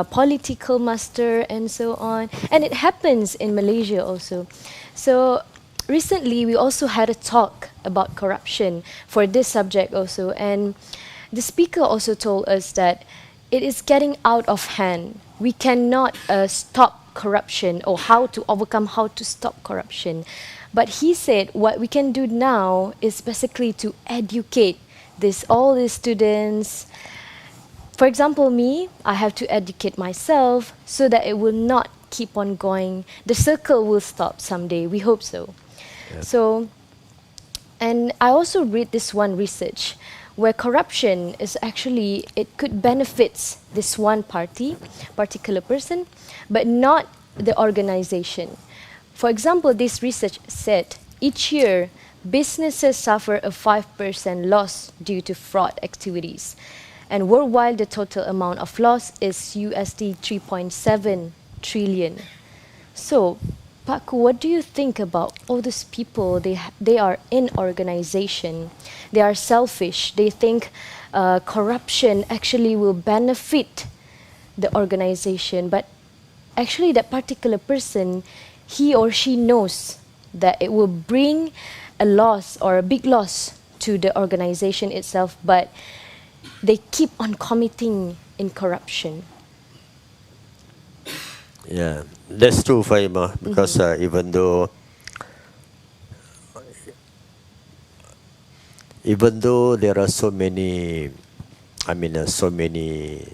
political master and so on, and it happens in Malaysia also. So recently we also had a talk about corruption for this subject also, and the speaker also told us that it is getting out of hand. We cannot stop corruption, or how to stop corruption. But he said what we can do now is basically to educate all these students. For example, me, I have to educate myself so that it will not keep on going. The circle will stop someday. We hope so. Yep. So, and I also read this one research where corruption is actually, it could benefit this one particular person, but not the organization. For example, this research said each year businesses suffer a 5% loss due to fraud activities. And worldwide, the total amount of loss is USD 3.7 trillion. So, Pak, what do you think about all these people? They are in organization. They are selfish. They think corruption actually will benefit the organization, but actually that particular person, he or she knows that it will bring a loss or a big loss to the organization itself, but they keep on committing in corruption. Yeah, that's true, Fahima, because even though there are so many, so many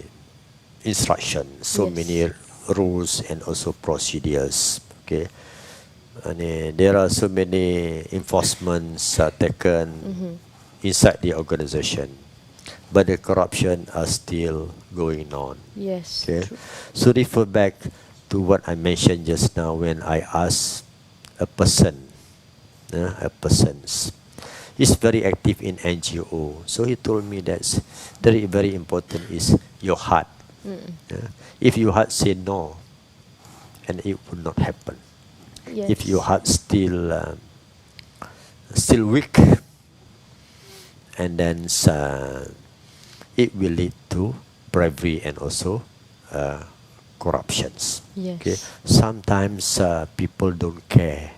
instructions, so Yes. many rules and also procedures. Okay, and there are so many enforcements taken inside the organization, but the corruption are still going on. Yes, Okay, true. so refer back to what I mentioned just now when I asked a person, he's very active in NGO. So he told me that's very, very important is your heart. Yeah. If your heart say no, and it would not happen. Yes. If your heart still weak, and then it will lead to bribery and also corruptions. Yes. Okay. Sometimes people don't care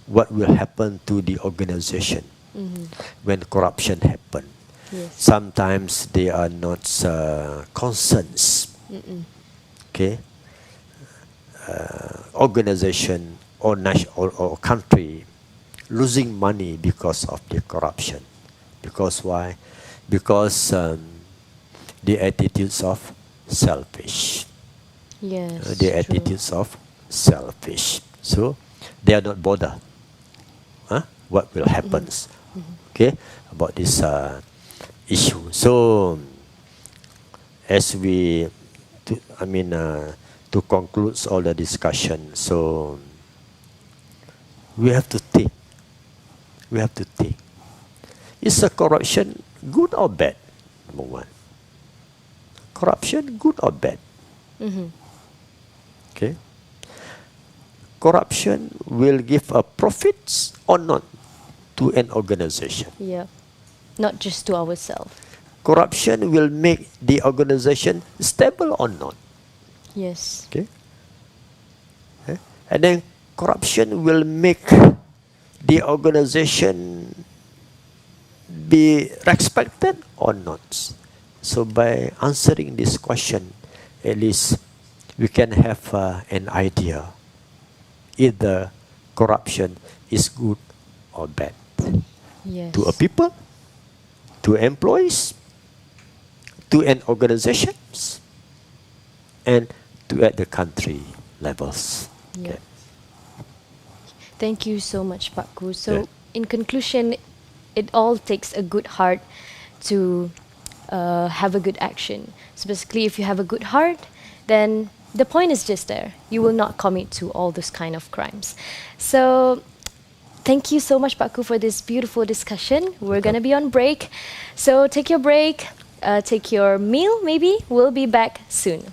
what will happen to the organization when corruption happen. Yes. Sometimes they are not concerned. Okay, organization or or country losing money because of the corruption. Because why? Because the attitudes of selfish. Yes. The true. attitudes of selfish. So they are not bothered. What will happen? Okay, about this issue. So as we, to conclude all the discussion, so we have to think. We have to think. Is a corruption good or bad? Number one. Corruption good or bad? Okay. Corruption will give a profits or not to an organization. Yeah. Not just to ourselves. Corruption will make the organization stable or not. Yes. Okay. And then corruption will make the organization be respected or not. So by answering this question, at least we can have an idea either corruption is good or bad Yes. to a people, to employees, to an organizations, and to at the country levels. Yeah. Okay. Thank you so much, Pak Ku. So, Yeah. in conclusion, it all takes a good heart to have a good action. So basically, if you have a good heart, then the point is just there. You will not commit to all those kind of crimes. So thank you so much, Pak Ku, for this beautiful discussion. We're going to be on break. So take your break, take your meal maybe. We'll be back soon.